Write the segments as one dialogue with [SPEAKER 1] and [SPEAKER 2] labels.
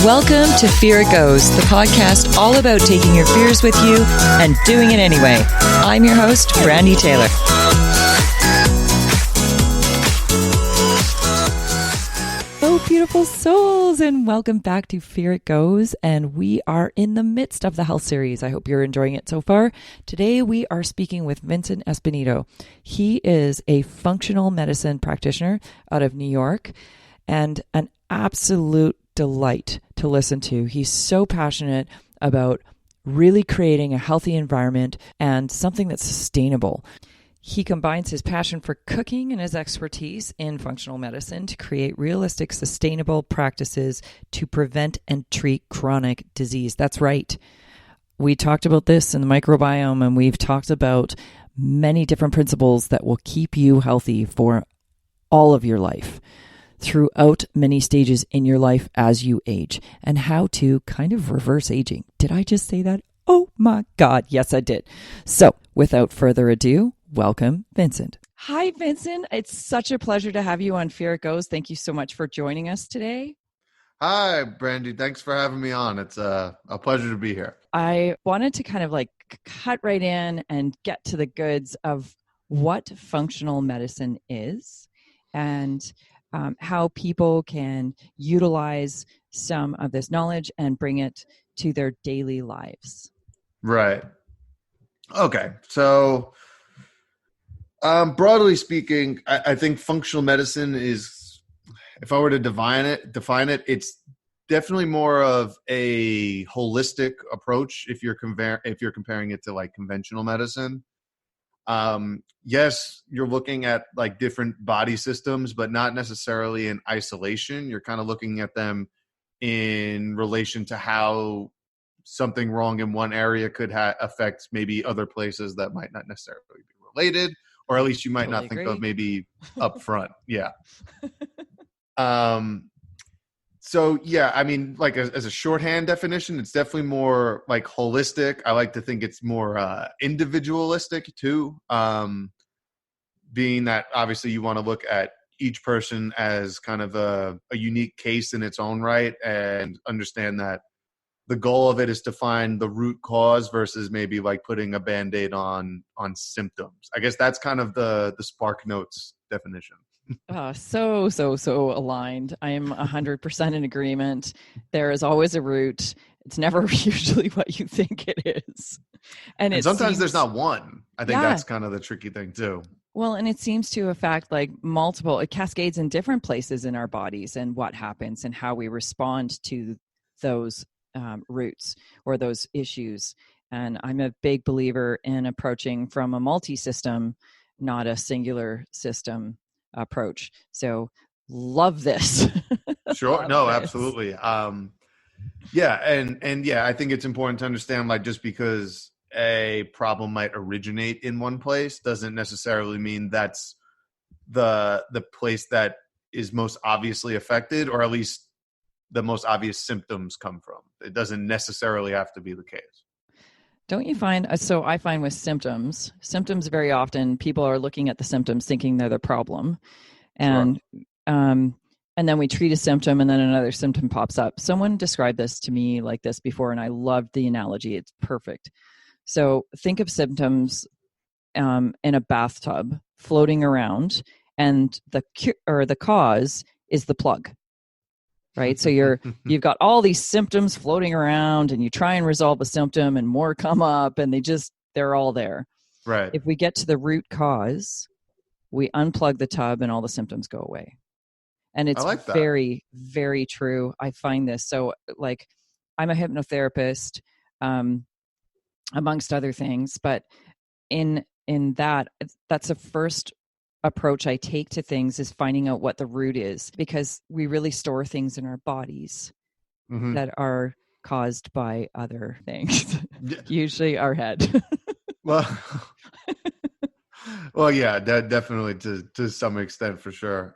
[SPEAKER 1] Welcome to Fear It Goes, the podcast all about taking your fears with you and doing it anyway. I'm your host, Brandy Taylor. Oh, beautiful souls, and welcome back to Fear It Goes. And we are in the midst of the health series. I hope you're enjoying it so far. Today, we are speaking with Vincent Esposito. He is a functional medicine practitioner out of New York and an absolute delight to listen to. He's so passionate about really creating a healthy environment and something that's sustainable. He combines his passion for cooking and his expertise in functional medicine to create realistic, sustainable practices to prevent and treat chronic disease. That's right. We talked about this in the microbiome, and we've talked about many different principles that will keep you healthy for all of your life, throughout many stages in your life as you age, and how to kind of reverse aging. Did I just say that? Oh my God. Yes, I did. So without further ado, welcome, Vincent. Hi, Vincent. It's such a pleasure to have you on Fear It Goes. Thank you so much for joining us today.
[SPEAKER 2] Hi, Brandy. Thanks for having me on. It's a pleasure to be here.
[SPEAKER 1] I wanted to kind of like cut right in and get to the goods of what functional medicine is and how people can utilize some of this knowledge and bring it to their daily lives.
[SPEAKER 2] Right. Okay. So, broadly speaking, I think functional medicine is, if I were to define it, it's definitely more of a holistic approach if you're comparing it to like conventional medicine. Yes, you're looking at like different body systems, but not necessarily in isolation. You're kind of looking at them in relation to how something wrong in one area could affect maybe other places that might not necessarily be related, or at least you might not think of maybe up front. Yeah. So yeah, I mean, like as a shorthand definition, it's definitely more like holistic. I like to think it's more individualistic too, being that obviously you want to look at each person as kind of a unique case in its own right and understand that the goal of it is to find the root cause versus maybe like putting a Band-Aid on symptoms. I guess that's kind of the Spark Notes definition.
[SPEAKER 1] So aligned. I am 100% in agreement. There is always a root. It's never usually what you think it is. And
[SPEAKER 2] sometimes there's not one. I think that's kind of the tricky thing too.
[SPEAKER 1] Well, and it seems to affect like it cascades in different places in our bodies and what happens and how we respond to those roots or those issues. And I'm a big believer in approaching from a multi-system, not a singular system approach. So love this.
[SPEAKER 2] Sure. No, absolutely. Yeah. And yeah, I think it's important to understand, like, just because a problem might originate in one place doesn't necessarily mean that's the place that is most obviously affected, or at least the most obvious symptoms come from. It doesn't necessarily have to be the case.
[SPEAKER 1] Don't you find, so I find with symptoms very often people are looking at the symptoms thinking they're the problem. And,
[SPEAKER 2] Sure.
[SPEAKER 1] And then we treat a symptom and then another symptom pops up. Someone described this to me like this before, and I loved the analogy. It's perfect. So think of symptoms in a bathtub floating around, and the cause is the plug. Right. So you've got all these symptoms floating around, and you try and resolve a symptom and more come up, and they're all there.
[SPEAKER 2] Right.
[SPEAKER 1] If we get to the root cause, we unplug the tub and all the symptoms go away. And it's very, very true. I find this. So like, I'm a hypnotherapist, amongst other things, but in that's the first approach I take to things, is finding out what the root is, because we really store things in our bodies that are caused by other things, usually our head.
[SPEAKER 2] Well, yeah, definitely to some extent, for sure.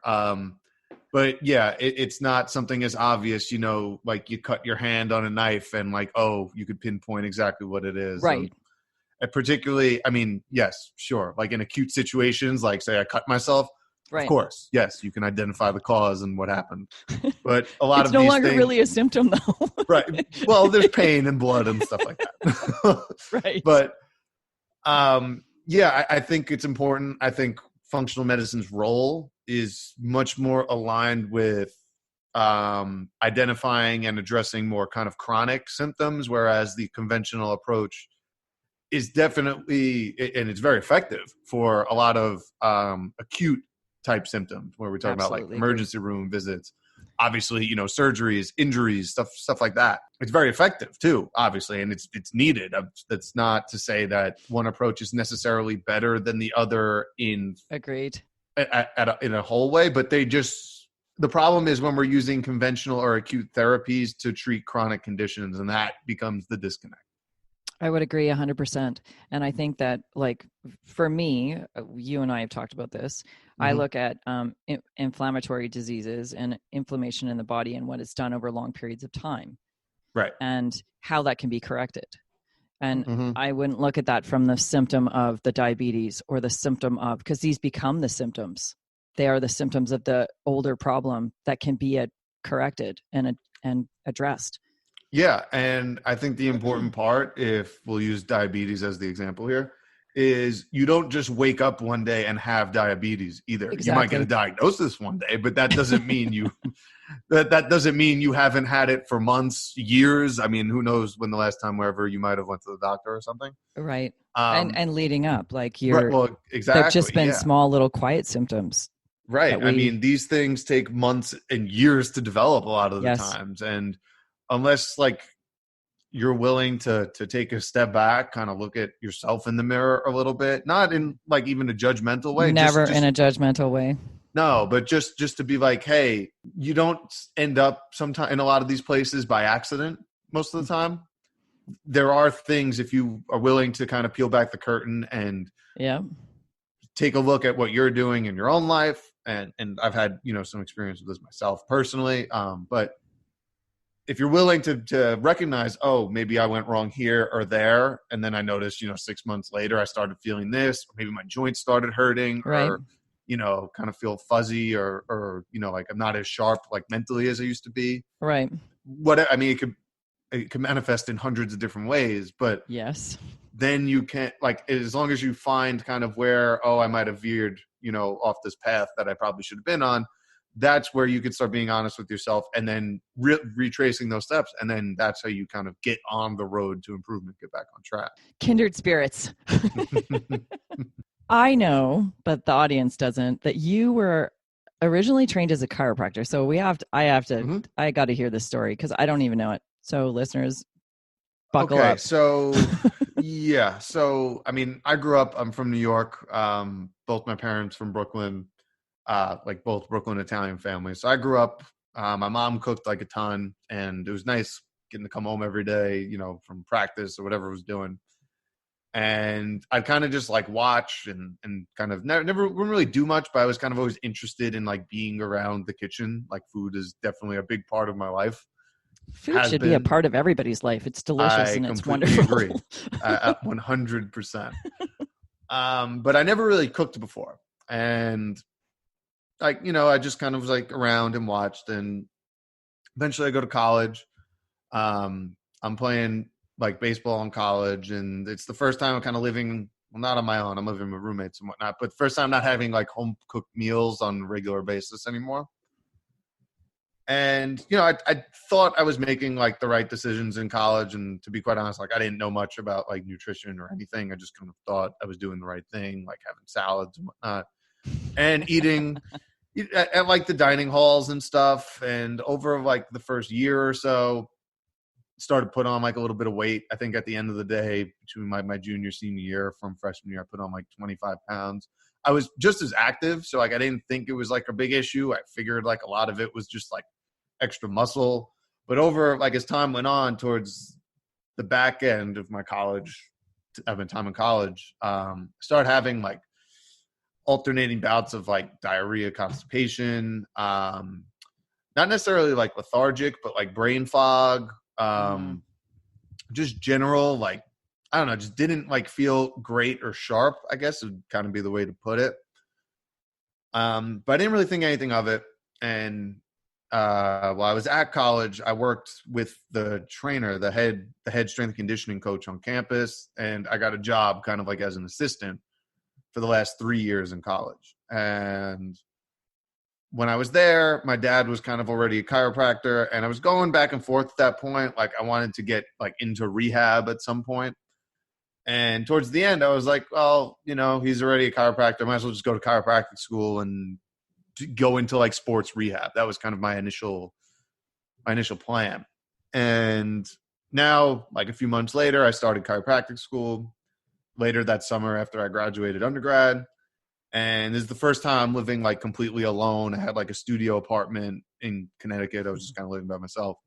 [SPEAKER 2] But yeah, it's not something as obvious, like you cut your hand on a knife and like, oh, you could pinpoint exactly what it is.
[SPEAKER 1] Right.
[SPEAKER 2] And particularly, I mean, yes, sure. Like in acute situations, like say I cut myself, Of
[SPEAKER 1] Right.
[SPEAKER 2] course, yes, you can identify the cause and what happened. But a lot
[SPEAKER 1] It's
[SPEAKER 2] of
[SPEAKER 1] no
[SPEAKER 2] these
[SPEAKER 1] longer
[SPEAKER 2] things,
[SPEAKER 1] really a symptom though.
[SPEAKER 2] right? Well, there's pain and blood and stuff like that.
[SPEAKER 1] Right.
[SPEAKER 2] But yeah, I think it's important. I think functional medicine's role is much more aligned with identifying and addressing more kind of chronic symptoms, whereas the conventional approach is definitely, and it's very effective for a lot of acute type symptoms where we're talking about like
[SPEAKER 1] Absolutely agree.
[SPEAKER 2] emergency room visits, obviously, surgeries, injuries, stuff like that. It's very effective too, obviously, and it's needed. That's not to say that one approach is necessarily better than the other in
[SPEAKER 1] Agreed.
[SPEAKER 2] in a whole way, but the problem is when we're using conventional or acute therapies to treat chronic conditions, and that becomes the disconnect.
[SPEAKER 1] I would agree 100%. And I think that, like, for me, you and I have talked about this. I look at inflammatory diseases and inflammation in the body and what it's done over long periods of time.
[SPEAKER 2] Right.
[SPEAKER 1] And how that can be corrected. And I wouldn't look at that from the symptom of the diabetes or the symptom of, because these become the symptoms. They are the symptoms of the older problem that can be corrected and addressed.
[SPEAKER 2] Yeah, and I think the important part, if we'll use diabetes as the example here, is you don't just wake up one day and have diabetes either.
[SPEAKER 1] Exactly.
[SPEAKER 2] You might get a diagnosis one day, but that doesn't mean you that doesn't mean you haven't had it for months, years. I mean, who knows when the last time wherever you might have went to the doctor or something.
[SPEAKER 1] Right. And leading up, like
[SPEAKER 2] right, well, exactly.
[SPEAKER 1] They've just been small little quiet symptoms.
[SPEAKER 2] Right. I mean, these things take months and years to develop a lot of the times. And unless like you're willing to take a step back, kind of look at yourself in the mirror a little bit, not in like even a judgmental way.
[SPEAKER 1] Never in a judgmental way.
[SPEAKER 2] No, but just to be like, hey, you don't end up sometime in a lot of these places by accident most of the time. There are things, if you are willing to kind of peel back the curtain and take a look at what you're doing in your own life. And I've had, some experience with this myself personally. But if you're willing to recognize, oh, maybe I went wrong here or there, and then I noticed, 6 months later, I started feeling this, or maybe my joints started hurting, or, kind of feel fuzzy, or, like I'm not as sharp, like mentally as I used to be.
[SPEAKER 1] Right.
[SPEAKER 2] I mean, it can manifest in hundreds of different ways, but then you can't, like, as long as you find kind of where, I might have veered, off this path that I probably should have been on. That's where you can start being honest with yourself and then retracing those steps. And then that's how you kind of get on the road to improvement, get back on track.
[SPEAKER 1] Kindred spirits. I know, but the audience doesn't, that you were originally trained as a chiropractor. So I got to hear this story because I don't even know it. So listeners, buckle up.
[SPEAKER 2] So So, I mean, I'm from New York. Both my parents from Brooklyn. Like both Brooklyn Italian families. So I grew up, my mom cooked like a ton, and it was nice getting to come home every day, from practice or whatever I was doing. And I'd kind of just like watch and kind of never wouldn't really do much, but I was kind of always interested in like being around the kitchen. Like food is definitely a big part of my life.
[SPEAKER 1] Food should be a part of everybody's life. It's delicious and it's wonderful.
[SPEAKER 2] I completely agree. 100%. But I never really cooked before. And like, I just kind of was like around and watched, and eventually I go to college. I'm playing like baseball in college, and it's the first time I'm kind of living, well, not on my own. I'm living with roommates and whatnot, but first time not having like home cooked meals on a regular basis anymore. And, I thought I was making like the right decisions in college. And to be quite honest, like I didn't know much about like nutrition or anything. I just kind of thought I was doing the right thing, like having salads and whatnot and eating at like the dining halls and stuff. And over like the first year or so, started putting on like a little bit of weight. I think at the end of the day, between my junior, senior year, from freshman year, I put on like 25 pounds. I was just as active. So like, I didn't think it was like a big issue. I figured like a lot of it was just like extra muscle. But over like as time went on towards the back end of my college, time in college, started having like alternating bouts of like diarrhea, constipation, not necessarily like lethargic, but like brain fog, just general, like, I don't know, just didn't like feel great or sharp, I guess would kind of be the way to put it. But I didn't really think anything of it. And while I was at college, I worked with the trainer, the head strength and conditioning coach on campus, and I got a job kind of like as an assistant for the last 3 years in college. And when I was there, my dad was kind of already a chiropractor, and I was going back and forth at that point. Like I wanted to get like into rehab at some point. And towards the end, I was like, well, he's already a chiropractor. I might as well just go to chiropractic school and go into like sports rehab. That was kind of my initial plan. And now, like a few months later, I started chiropractic school later that summer after I graduated undergrad. And this is the first time I'm living like completely alone. I had like a studio apartment in Connecticut. I was just kind of living by myself.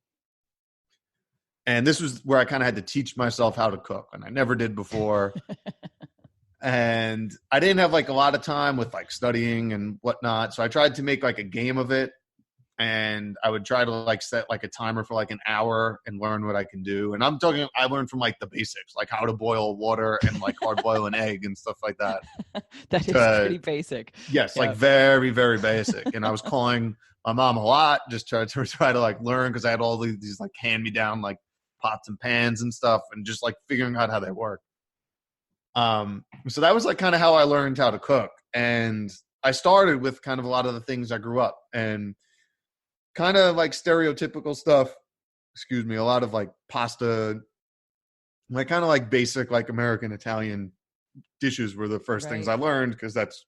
[SPEAKER 2] And this was where I kind of had to teach myself how to cook, and I never did before. And I didn't have like a lot of time with like studying and whatnot. So I tried to make like a game of it, and I would try to like set like a timer for like an hour and learn what I can do. And I'm talking, I learned from like the basics, like how to boil water and like hard boil an egg and stuff like that.
[SPEAKER 1] That is pretty basic.
[SPEAKER 2] Yes. Yeah. Like very, very basic. And I was calling my mom a lot, just try to like learn, because I had all these like hand me down like pots and pans and stuff, and just like figuring out how they work. So that was like kind of how I learned how to cook. And I started with kind of a lot of the things I grew up, and kind of like stereotypical stuff, a lot of like pasta, like kind of like basic, like American Italian dishes were the first things I learned, because that's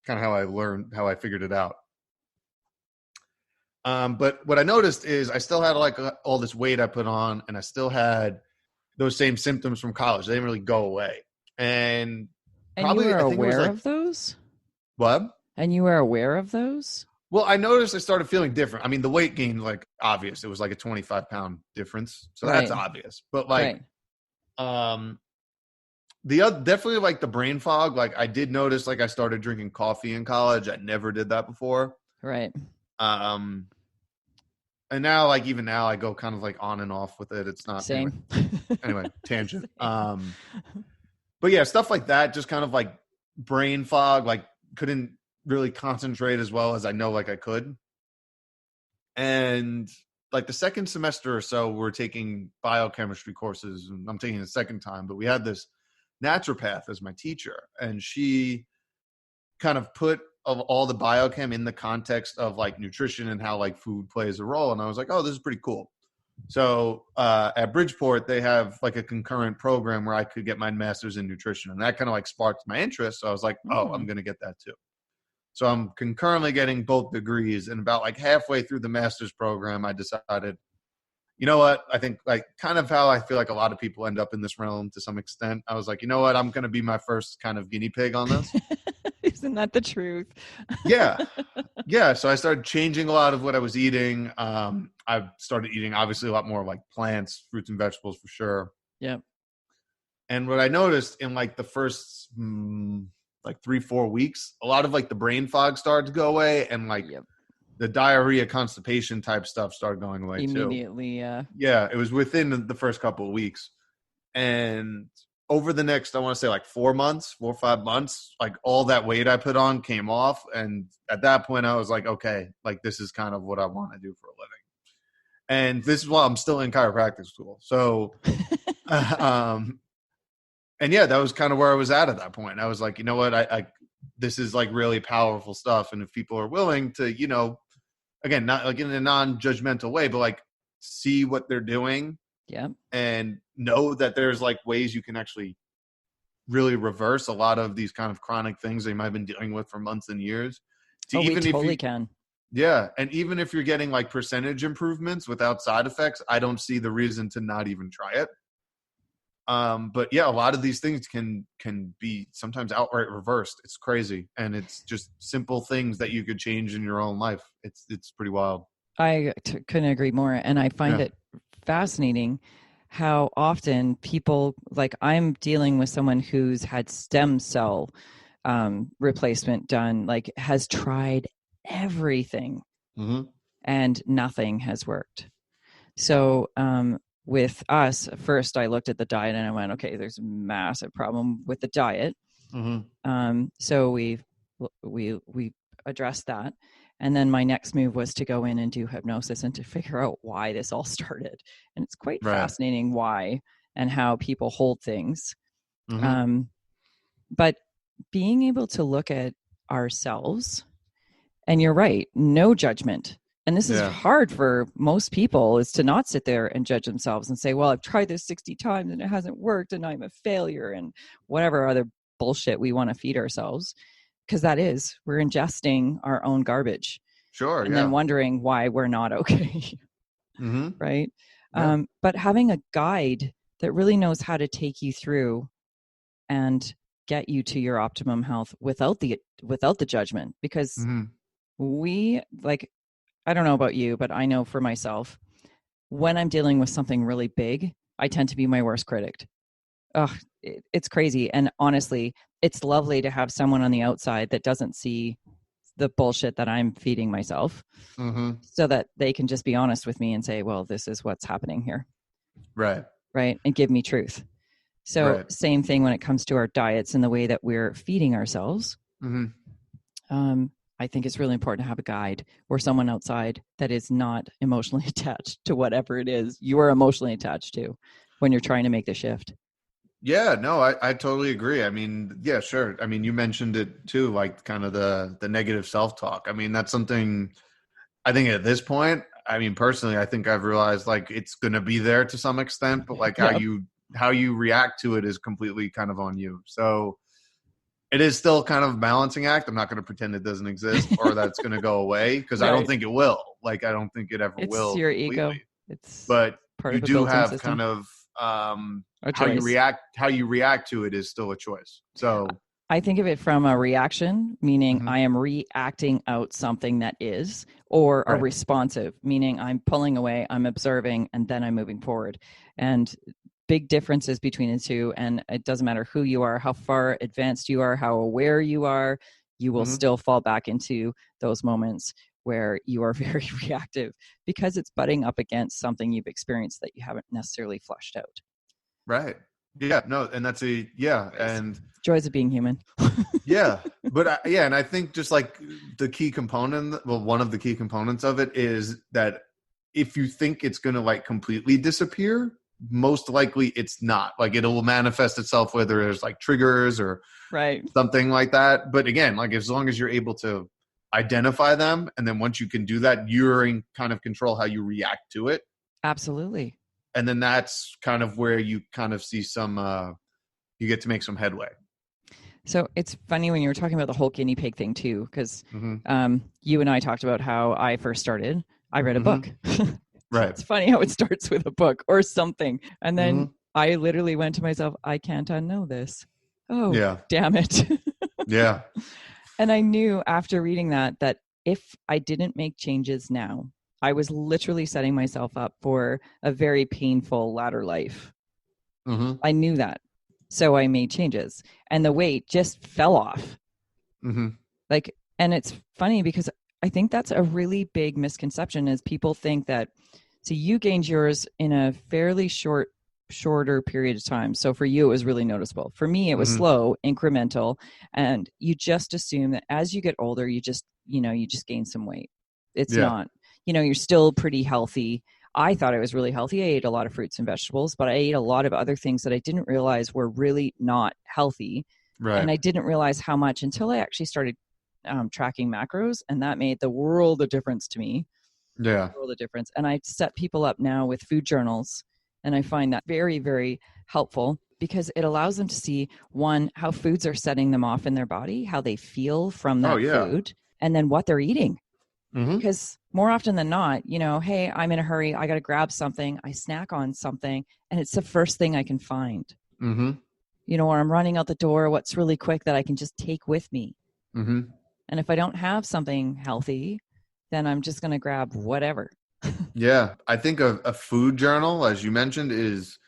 [SPEAKER 2] kind of how I figured it out. But what I noticed is I still had like all this weight I put on, and I still had those same symptoms from college. They didn't really go away. And probably,
[SPEAKER 1] you were
[SPEAKER 2] I think
[SPEAKER 1] aware
[SPEAKER 2] it was like,
[SPEAKER 1] of those?
[SPEAKER 2] What?
[SPEAKER 1] And you were aware of those?
[SPEAKER 2] Well, I noticed I started feeling different. I mean, the weight gain, like obvious. It was like a 25-pound difference. So that's obvious. But like, definitely like the brain fog. Like I did notice, like I started drinking coffee in college. I never did that before.
[SPEAKER 1] Right.
[SPEAKER 2] And now, like even now, I go kind of like on and off with it. It's not
[SPEAKER 1] same.
[SPEAKER 2] Anyway, tangent. But yeah, stuff like that, just kind of like brain fog. Like couldn't really concentrate as well as I know like I could. And like the second semester or so, we're taking biochemistry courses, and I'm taking it the second time. But we had this naturopath as my teacher, and she kind of put of all the biochem in the context of like nutrition and how like food plays a role. And I was like, oh, this is pretty cool. So at Bridgeport, they have like a concurrent program where I could get my master's in nutrition, and that kind of like sparked my interest. So I was like, oh, I'm going to get that too. So I'm concurrently getting both degrees, and about like halfway through the master's program, I decided, you know what? I think like kind of how I feel like a lot of people end up in this realm to some extent. I was like, you know what? I'm going to be my first kind of guinea pig on this.
[SPEAKER 1] Isn't that the truth?
[SPEAKER 2] Yeah. Yeah. So I started changing a lot of what I was eating. I started eating obviously a lot more like plants, fruits and vegetables for sure.
[SPEAKER 1] Yeah.
[SPEAKER 2] And what I noticed in like the first like 3-4 weeks, a lot of like the brain fog started to go away, and like the diarrhea, constipation type stuff started going away
[SPEAKER 1] immediately.
[SPEAKER 2] Too. Yeah. It was within the first couple of weeks. And over the next, I want to say like 4 or 5 months, like all that weight I put on came off. And at that point I was like, okay, like this is kind of what I want to do for a living. And this is why I'm still in chiropractic school. So, and yeah, that was kind of where I was at that point. I was like, you know what, I this is like really powerful stuff. And if people are willing to, again, not like in a non-judgmental way, but like see what they're doing.
[SPEAKER 1] Yeah.
[SPEAKER 2] And know that there's like ways you can actually really reverse a lot of these kind of chronic things they might have been dealing with for months and years.
[SPEAKER 1] We totally can.
[SPEAKER 2] Yeah. And even if you're getting like percentage improvements without side effects, I don't see the reason to not even try it. But yeah, a lot of these things can be sometimes outright reversed. It's crazy. And it's just simple things that you could change in your own life. It's pretty wild.
[SPEAKER 1] I couldn't agree more. And I find it fascinating how often people, like I'm dealing with someone who's had stem cell replacement done, like has tried everything and nothing has worked. So with us, first I looked at the diet and I went, okay, there's a massive problem with the diet. So we we addressed that. And then my next move was to go in and do hypnosis and to figure out why this all started. And it's quite
[SPEAKER 2] Right.
[SPEAKER 1] fascinating why and how people hold things.
[SPEAKER 2] Mm-hmm.
[SPEAKER 1] But being able to look at ourselves, and you're right, no judgment. And this is hard for most people, is to not sit there and judge themselves and say, well, I've tried this 60 times and it hasn't worked and I'm a failure and whatever other bullshit we want to feed ourselves. Because we're ingesting our own garbage.
[SPEAKER 2] Sure.
[SPEAKER 1] And then wondering why we're not okay.
[SPEAKER 2] Mm-hmm.
[SPEAKER 1] Right.
[SPEAKER 2] Yeah.
[SPEAKER 1] But having a guide that really knows how to take you through and get you to your optimum health without the judgment, because I don't know about you, but I know for myself, when I'm dealing with something really big, I tend to be my worst critic. It's crazy. And honestly, it's lovely to have someone on the outside that doesn't see the bullshit that I'm feeding myself, so that they can just be honest with me and say, well, this is what's happening here.
[SPEAKER 2] Right.
[SPEAKER 1] Right. And give me truth. So same thing when it comes to our diets and the way that we're feeding ourselves. I think it's really important to have a guide or someone outside that is not emotionally attached to whatever it is you are emotionally attached to when you're trying to make the shift.
[SPEAKER 2] Yeah, no, I totally agree. I mean, yeah, sure. I mean, you mentioned it too, like kind of the negative self-talk. I mean, that's something I think at this point, I mean, personally, I think I've realized like it's going to be there to some extent, but like how you react to it is completely kind of on you. So it is still kind of a balancing act. I'm not going to pretend it doesn't exist or that it's going to go away, because I don't think it will. Like, I don't think it ever will.
[SPEAKER 1] It's your
[SPEAKER 2] completely.
[SPEAKER 1] ego. It's
[SPEAKER 2] but
[SPEAKER 1] part
[SPEAKER 2] you
[SPEAKER 1] of a
[SPEAKER 2] do
[SPEAKER 1] built-in
[SPEAKER 2] have
[SPEAKER 1] system.
[SPEAKER 2] kind of how you react to it is still a choice. So
[SPEAKER 1] I think of it from a reaction, meaning I am reacting out something that is, or a responsive, meaning I'm pulling away, I'm observing, and then I'm moving forward. And big differences between the two. And it doesn't matter who you are, how far advanced you are, how aware you are, you will still fall back into those moments where you are very reactive, because it's butting up against something you've experienced that you haven't necessarily flushed out.
[SPEAKER 2] Right. Yeah. No. And that's and
[SPEAKER 1] joys of being human.
[SPEAKER 2] Yeah. But and I think just like the key component, well, one of the key components of it is that if you think it's going to like completely disappear, most likely it's not. Like it will manifest itself, whether there's like triggers or something like that. But again, like as long as you're able to identify them, and then once you can do that, you're in kind of control how you react to it.
[SPEAKER 1] Absolutely.
[SPEAKER 2] And then that's kind of where you kind of see some you get to make some headway.
[SPEAKER 1] So it's funny when you were talking about the whole guinea pig thing too, because you and I talked about how I first started. I read a book.
[SPEAKER 2] Right.
[SPEAKER 1] It's funny how it starts with a book or something. And then I literally went to myself, I can't unknow this. Oh, yeah. Damn it.
[SPEAKER 2] Yeah.
[SPEAKER 1] And I knew after reading that if I didn't make changes now, I was literally setting myself up for a very painful latter life. I knew that. So I made changes and the weight just fell off. And it's funny because I think that's a really big misconception, is people think that, so you gained yours in a fairly shorter period of time. So for you, it was really noticeable. For me, it was slow, incremental. And you just assume that as you get older, you just gain some weight. It's not, you're still pretty healthy. I thought I was really healthy. I ate a lot of fruits and vegetables, but I ate a lot of other things that I didn't realize were really not healthy. Right. And I didn't realize how much until I actually started tracking macros, and that made the world of difference to me. Yeah. The world of difference. And I set people up now with food journals, and I find that very, very helpful, because it allows them to see, one, how foods are setting them off in their body, how they feel from that food, and then what they're eating. Because more often than not, hey, I'm in a hurry, I got to grab something, I snack on something, and it's the first thing I can find. Or I'm running out the door, what's really quick that I can just take with me. And if I don't have something healthy, then I'm just going to grab whatever.
[SPEAKER 2] Yeah. I think a food journal, as you mentioned, is,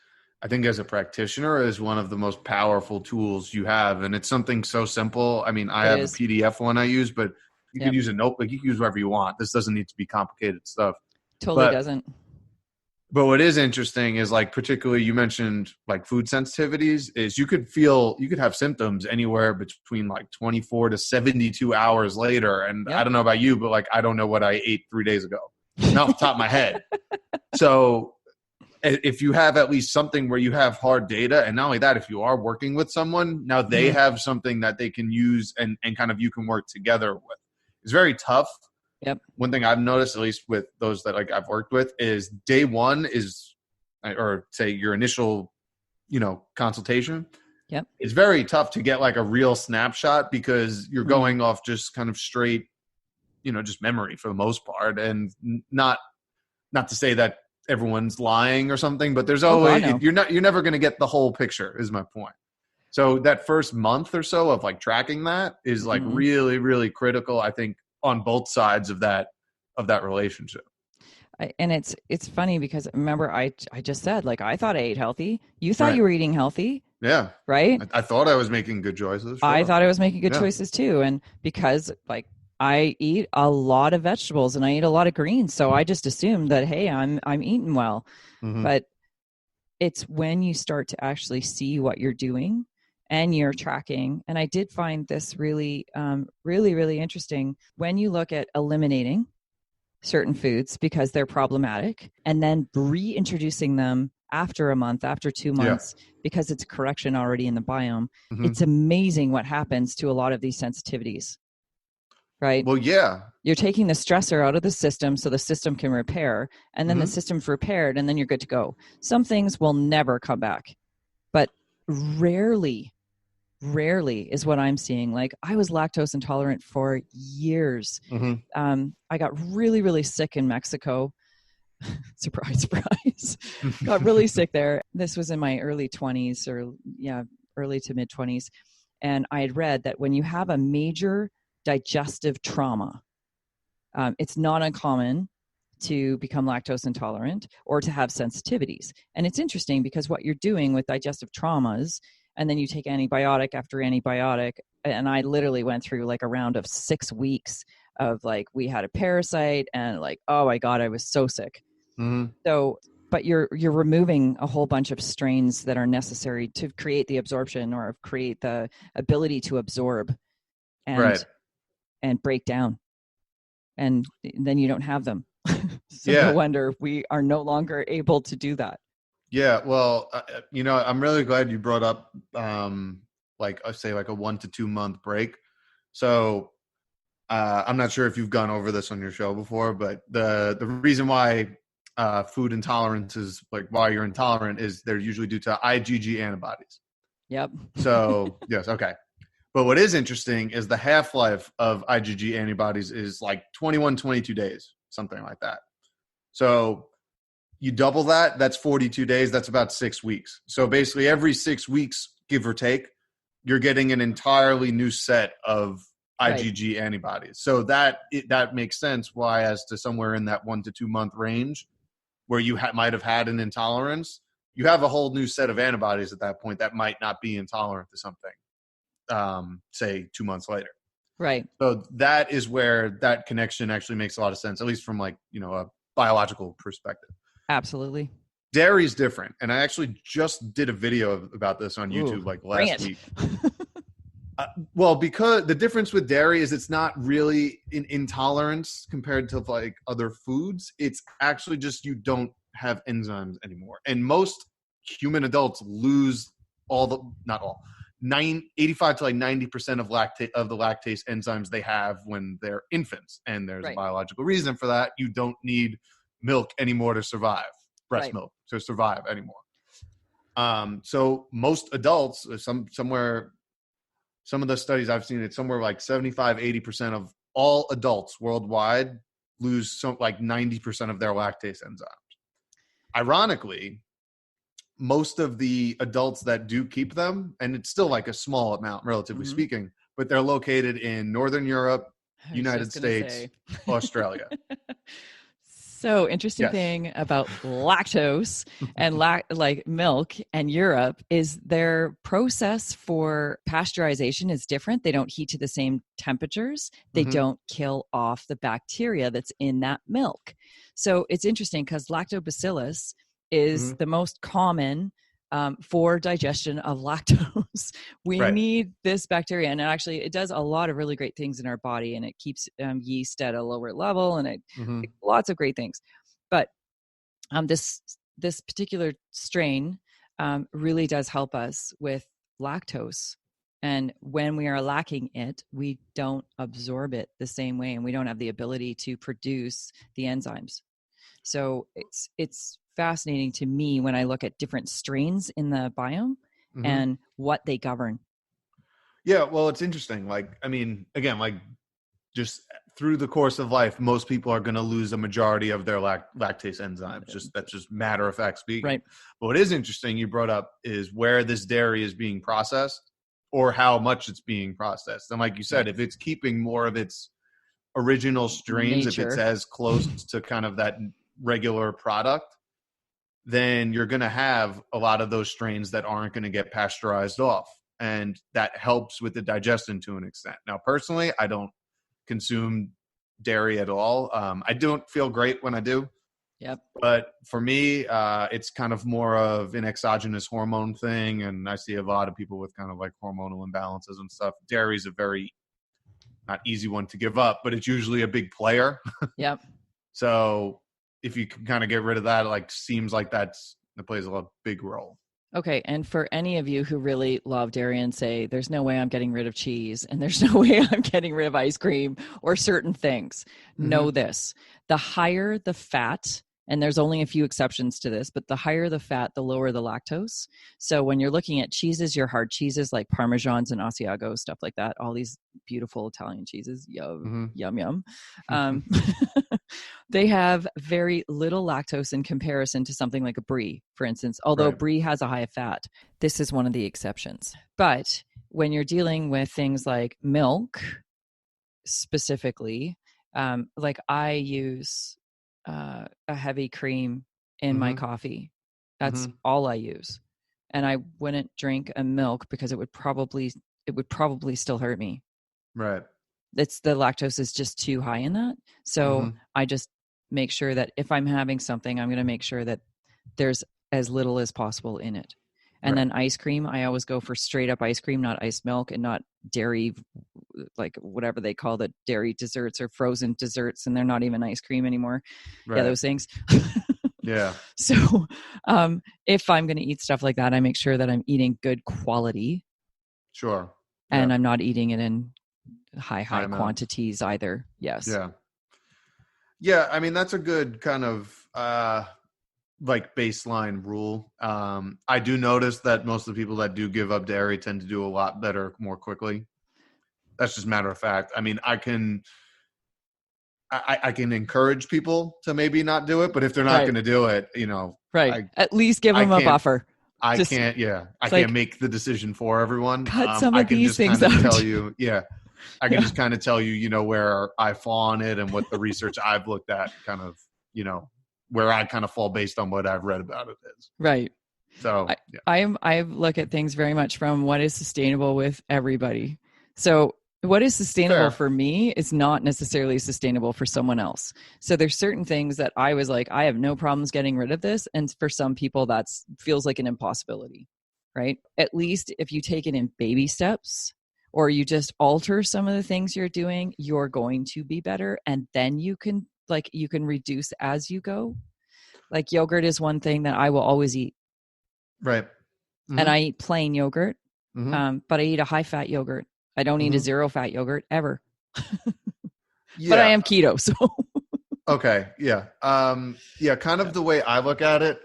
[SPEAKER 2] I think as a practitioner, is one of the most powerful tools you have. And it's something so simple. I mean, I have a PDF one I use, but you can use a notebook. You can use whatever you want. This doesn't need to be complicated stuff.
[SPEAKER 1] Totally doesn't.
[SPEAKER 2] But what is interesting is like, particularly you mentioned like food sensitivities, is you could have symptoms anywhere between like 24 to 72 hours later. And I
[SPEAKER 1] Yep.
[SPEAKER 2] don't know about you, but like, I don't know what I ate 3 days ago, not off the top of my head. So if you have at least something where you have hard data, and not only that, if you are working with someone, now they have something that they can use and kind of you can work together with. It's very tough.
[SPEAKER 1] Yep.
[SPEAKER 2] One thing I've noticed, at least with those that like I've worked with, is day one is, or say your initial, consultation.
[SPEAKER 1] Yep.
[SPEAKER 2] It's very tough to get like a real snapshot because you're going off just kind of straight, just memory for the most part, and not to say that everyone's lying or something, but there's always you're never going to get the whole picture. Is my point. So that first month or so of like tracking that is like really, really critical, I think, on both sides of that relationship.
[SPEAKER 1] And it's funny because remember I just said, like, I thought I ate healthy. You thought you were eating healthy.
[SPEAKER 2] Yeah.
[SPEAKER 1] Right.
[SPEAKER 2] I thought I was making good choices. Sure.
[SPEAKER 1] I thought I was making good choices too. And because like I eat a lot of vegetables and I eat a lot of greens. So I just assumed that, hey, I'm eating well. But it's when you start to actually see what you're doing and you're tracking. And I did find this really, really, really interesting when you look at eliminating certain foods because they're problematic and then reintroducing them after a month, after 2 months, because it's a correction already in the biome. It's amazing what happens to a lot of these sensitivities, right?
[SPEAKER 2] Well, yeah.
[SPEAKER 1] You're taking the stressor out of the system so the system can repair, and then the system's repaired, and then you're good to go. Some things will never come back, but rarely is what I'm seeing. Like, I was lactose intolerant for years. I got really, really sick in Mexico. Surprise, surprise. Got really sick there. This was in my early 20s early to mid 20s. And I had read that when you have a major digestive trauma, it's not uncommon to become lactose intolerant or to have sensitivities. And it's interesting because what you're doing with digestive traumas, and then you take antibiotic after antibiotic. And I literally went through like a round of 6 weeks of like, we had a parasite and like, oh my God, I was so sick. So, but you're removing a whole bunch of strains that are necessary to create the absorption or create the ability to absorb and break down. And then you don't have them. So no wonder we are no longer able to do that.
[SPEAKER 2] Yeah, well, I'm really glad you brought up, like I say, like a 1 to 2 month break. So I'm not sure if you've gone over this on your show before, but the reason why food intolerance is like why you're intolerant is they're usually due to IgG antibodies.
[SPEAKER 1] Yep.
[SPEAKER 2] So yes, okay. But what is interesting is the half-life of IgG antibodies is like 21, 22 days, something like that. So you double that, that's 42 days. That's about 6 weeks. So basically every 6 weeks, give or take, you're getting an entirely new set of IgG antibodies. So that makes sense why, as to somewhere in that 1 to 2 month range where you might have had an intolerance, you have a whole new set of antibodies at that point that might not be intolerant to something, say 2 months later.
[SPEAKER 1] Right.
[SPEAKER 2] So that is where that connection actually makes a lot of sense, at least from like, a biological perspective.
[SPEAKER 1] Absolutely.
[SPEAKER 2] Dairy is different. And I actually just did a video about this on YouTube like last week. Well, because the difference with dairy is it's not really an intolerance compared to like other foods. It's actually just you don't have enzymes anymore. And most human adults lose not all, 85 to like 90% of the lactase enzymes they have when they're infants. And there's a biological reason for that. You don't need milk anymore to survive, breast milk to survive anymore. So most adults, some of the studies I've seen, it's somewhere like 75, 80% of all adults worldwide lose like 90% of their lactase enzymes. Ironically, most of the adults that do keep them, and it's still like a small amount, relatively speaking, but they're located in Northern Europe, United States, Australia.
[SPEAKER 1] So interesting thing about lactose and like milk and Europe is their process for pasteurization is different. They don't heat to the same temperatures. They don't kill off the bacteria that's in that milk. So it's interesting because lactobacillus is the most common for digestion of lactose. We need this bacteria, and actually it does a lot of really great things in our body, and it keeps yeast at a lower level, and lots of great things. But this particular strain really does help us with lactose. And when we are lacking it, we don't absorb it the same way, and we don't have the ability to produce the enzymes. So it's fascinating to me when I look at different strains in the biome and what they govern.
[SPEAKER 2] Yeah, well, it's interesting. Like, I mean, again, like just through the course of life, most people are going to lose a majority of their lactase enzymes. That's just matter of fact speaking.
[SPEAKER 1] Right.
[SPEAKER 2] But what is interesting you brought up is where this dairy is being processed or how much it's being processed. And like you said, if it's keeping more of its original strains, if it's as close to kind of that regular product, then you're going to have a lot of those strains that aren't going to get pasteurized off. And that helps with the digestion to an extent. Now, personally, I don't consume dairy at all. I don't feel great when I do.
[SPEAKER 1] Yep.
[SPEAKER 2] But for me, it's kind of more of an exogenous hormone thing. And I see a lot of people with kind of like hormonal imbalances and stuff. Dairy is a very not easy one to give up, but it's usually a big player.
[SPEAKER 1] Yep.
[SPEAKER 2] So if you can kind of get rid of that, it like seems like that plays a big role.
[SPEAKER 1] Okay. And for any of you who really love dairy and say, there's no way I'm getting rid of cheese and there's no way I'm getting rid of ice cream or certain things, know this: the higher the fat, and there's only a few exceptions to this, but the higher the fat, the lower the lactose. So when you're looking at cheeses, your hard cheeses like Parmesans and Asiagos, stuff like that, all these beautiful Italian cheeses, yum, yum. They have very little lactose in comparison to something like a brie, for instance, although brie has a high fat. This is one of the exceptions. But when you're dealing with things like milk specifically, like I use a heavy cream in my coffee. That's all I use. And I wouldn't drink a milk because it would probably still hurt me.
[SPEAKER 2] Right.
[SPEAKER 1] It's the lactose is just too high in that. So I just make sure that if I'm having something, I'm going to make sure that there's as little as possible in it. And then ice cream, I always go for straight up ice cream, not iced milk and not dairy, like whatever they call the dairy desserts or frozen desserts. And they're not even ice cream anymore. Right. Yeah, those things.
[SPEAKER 2] Yeah.
[SPEAKER 1] So if I'm going to eat stuff like that, I make sure that I'm eating good quality.
[SPEAKER 2] Sure.
[SPEAKER 1] And I'm not eating it in high quantities either. Yes.
[SPEAKER 2] Yeah. Yeah. I mean, that's a good kind of like baseline rule. I do notice that most of the people that do give up dairy tend to do a lot better more quickly. That's just matter of fact. I mean, I can encourage people to maybe not do it, but if they're not going to do it,
[SPEAKER 1] at least give them a buffer.
[SPEAKER 2] I can't make the decision for everyone.
[SPEAKER 1] Cut some of these things out.
[SPEAKER 2] Tell you, I can just kind of tell you, where I fall on it and what the research I've looked at, kind of, where I kind of fall based on what I've read about it is.
[SPEAKER 1] Right.
[SPEAKER 2] So
[SPEAKER 1] I look at things very much from what is sustainable with everybody. So what is sustainable for me is not necessarily sustainable for someone else. So there's certain things that I was like, I have no problems getting rid of this. And for some people, that feels like an impossibility, right? At least if you take it in baby steps or you just alter some of the things you're doing, you're going to be better. And then you can reduce as you go. Like yogurt is one thing that I will always eat.
[SPEAKER 2] Right.
[SPEAKER 1] And I eat plain yogurt, but I eat a high fat yogurt. I don't eat a zero fat yogurt ever. But I am keto, so.
[SPEAKER 2] Okay. Yeah. Kind of the way I look at it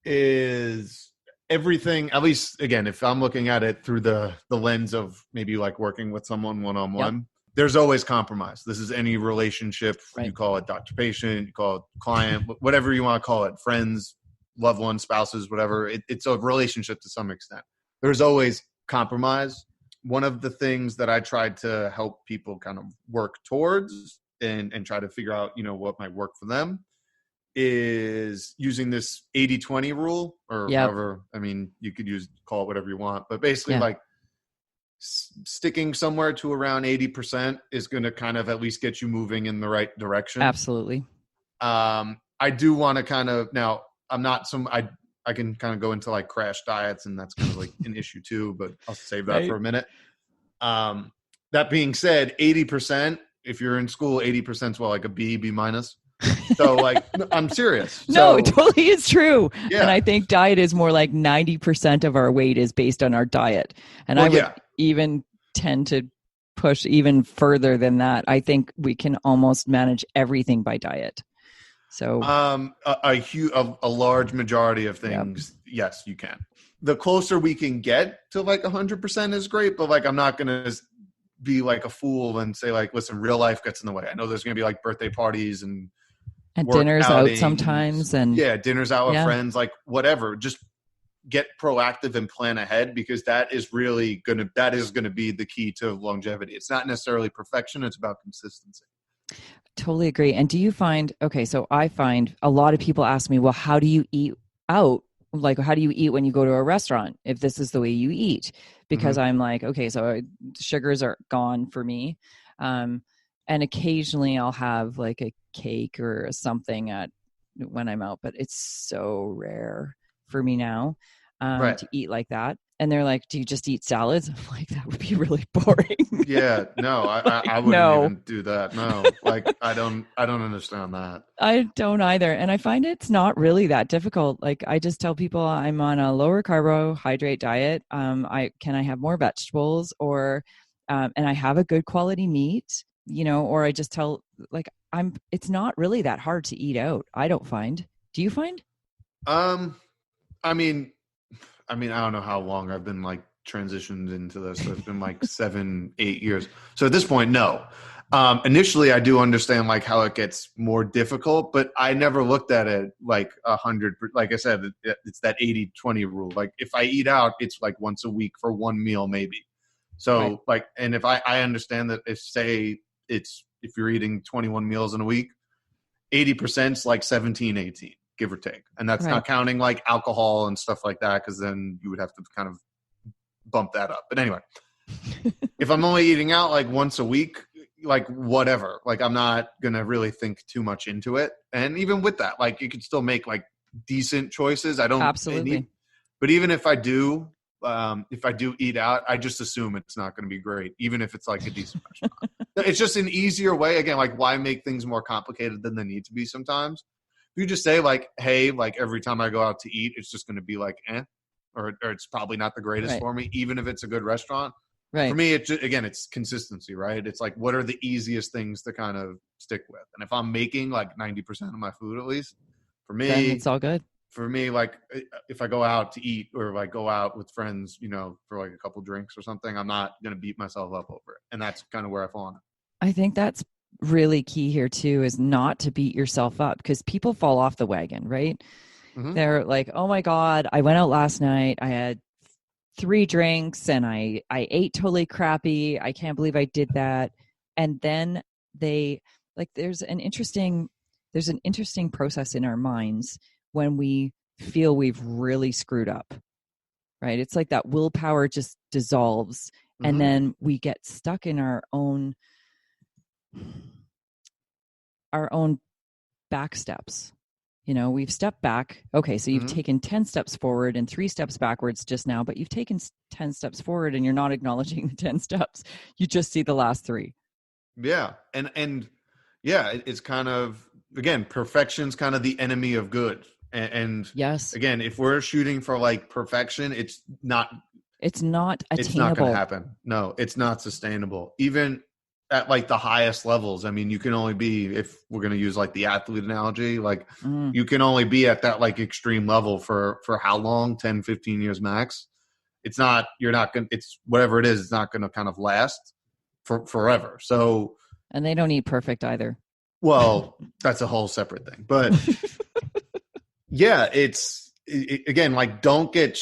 [SPEAKER 2] is everything, at least again, if I'm looking at it through the lens of maybe like working with someone one-on-one, there's always compromise. This is any relationship. You call it doctor patient, you call it client, whatever you want to call it, friends, loved ones, spouses, whatever. It's a relationship to some extent. There's always compromise. One of the things that I tried to help people kind of work towards and try to figure out, what might work for them is using this 80-20 rule or however, I mean, you could call it whatever you want, but basically like sticking somewhere to around 80% is going to kind of at least get you moving in the right direction.
[SPEAKER 1] Absolutely.
[SPEAKER 2] I do want to kind of now, I'm not I can kind of go into like crash diets, and that's kind of like an issue too, but I'll save that for a minute. That being said, 80%, if you're in school, 80% is like a B minus. So like, I'm serious.
[SPEAKER 1] No,
[SPEAKER 2] So,
[SPEAKER 1] it totally is true.
[SPEAKER 2] yeah.
[SPEAKER 1] And I think diet is more like 90% of our weight is based on our diet. And I would even tend to push even further than that. I think we can almost manage everything by diet. So
[SPEAKER 2] a large majority of things, yes, you can. The closer we can get to like 100% is great, but like I'm not going to be like a fool and say like, listen, real life gets in the way. I know there's going to be like birthday parties and
[SPEAKER 1] dinners out sometimes, and
[SPEAKER 2] dinners out with friends, like whatever. Just get proactive and plan ahead, because that is going to be the key to longevity. It's not necessarily perfection, it's about consistency.
[SPEAKER 1] Totally agree. And do you find, so I find a lot of people ask me, well, how do you eat out? Like, how do you eat when you go to a restaurant if this is the way you eat? Because I'm like, okay, so sugars are gone for me. And occasionally I'll have like a cake or something when I'm out, but it's so rare for me now to eat like that. And they're like, do you just eat salads? I'm like, that would be really boring.
[SPEAKER 2] Yeah, no, I wouldn't even do that. No, like I don't understand that.
[SPEAKER 1] I don't either. And I find it's not really that difficult. Like I just tell people I'm on a lower carbohydrate diet. I have more vegetables, or and I have a good quality meat, or I just tell like it's not really that hard to eat out. I don't find. Do you find?
[SPEAKER 2] I mean, I don't know how long I've been like transitioned into this. So it's been like 7-8 years. So at this point, no. Initially, I do understand like how it gets more difficult, but I never looked at it like 100. Like I said, it's that 80-20 rule. Like if I eat out, it's like once a week for one meal, maybe. So like, and if I understand that if you're eating 21 meals in a week, 80% is like 17, 18. Give or take. And that's not counting like alcohol and stuff like that, because then you would have to kind of bump that up. But anyway, if I'm only eating out like once a week, like whatever, like I'm not going to really think too much into it. And even with that, like you could still make like decent choices. I don't
[SPEAKER 1] absolutely.
[SPEAKER 2] But even if I do eat out, I just assume it's not going to be great, even if it's like a decent restaurant. It's just an easier way. Again, like why make things more complicated than they need to be sometimes? You just say like, hey, like every time I go out to eat, it's just going to be like, or it's probably not the greatest for me, even if it's a good restaurant. Right. For me, it's consistency, right? It's like, what are the easiest things to kind of stick with? And if I'm making like 90% of my food, at least for me,
[SPEAKER 1] then it's all good.
[SPEAKER 2] For me, like if I go out to eat or like go out with friends, for like a couple drinks or something, I'm not going to beat myself up over it. And that's kind of where I fall on it.
[SPEAKER 1] I think that's really key here too, is not to beat yourself up, because people fall off the wagon, right? They're like, oh my God, I went out last night. I had 3 drinks and I ate totally crappy. I can't believe I did that. And then there's an interesting process in our minds when we feel we've really screwed up, right? It's like that willpower just dissolves, and then we get stuck in our own back steps. We've stepped back. Okay, so you've taken 10 steps forward and 3 steps backwards just now, but you've taken 10 steps forward and you're not acknowledging the 10 steps. You just see the last 3.
[SPEAKER 2] Yeah. And yeah, it's kind of, again, perfection's kind of the enemy of good. And
[SPEAKER 1] yes,
[SPEAKER 2] again, if we're shooting for like perfection, it's not attainable. It's not going to happen. No, it's not sustainable. Even at like the highest levels. I mean, you can only be, if we're going to use like the athlete analogy, like you can only be at that like extreme level for how long? 10, 15 years max. It's not, it's whatever it is, it's not going to kind of last for forever. So,
[SPEAKER 1] and they don't eat perfect either.
[SPEAKER 2] Well, that's a whole separate thing, but yeah, again, like don't get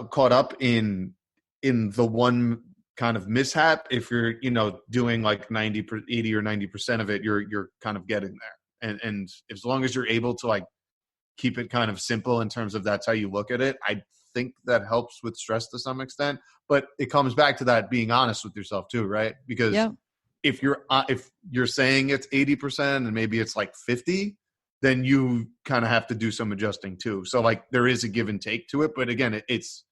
[SPEAKER 2] caught up in the one kind of mishap. If you're, doing like 80 or 90% of it, you're kind of getting there. And as long as you're able to like keep it kind of simple in terms of that's how you look at it, I think that helps with stress to some extent. But it comes back to that being honest with yourself too, right? Because if you're saying it's 80% and maybe it's like 50, then you kind of have to do some adjusting too. So like there is a give and take to it. But again, it's,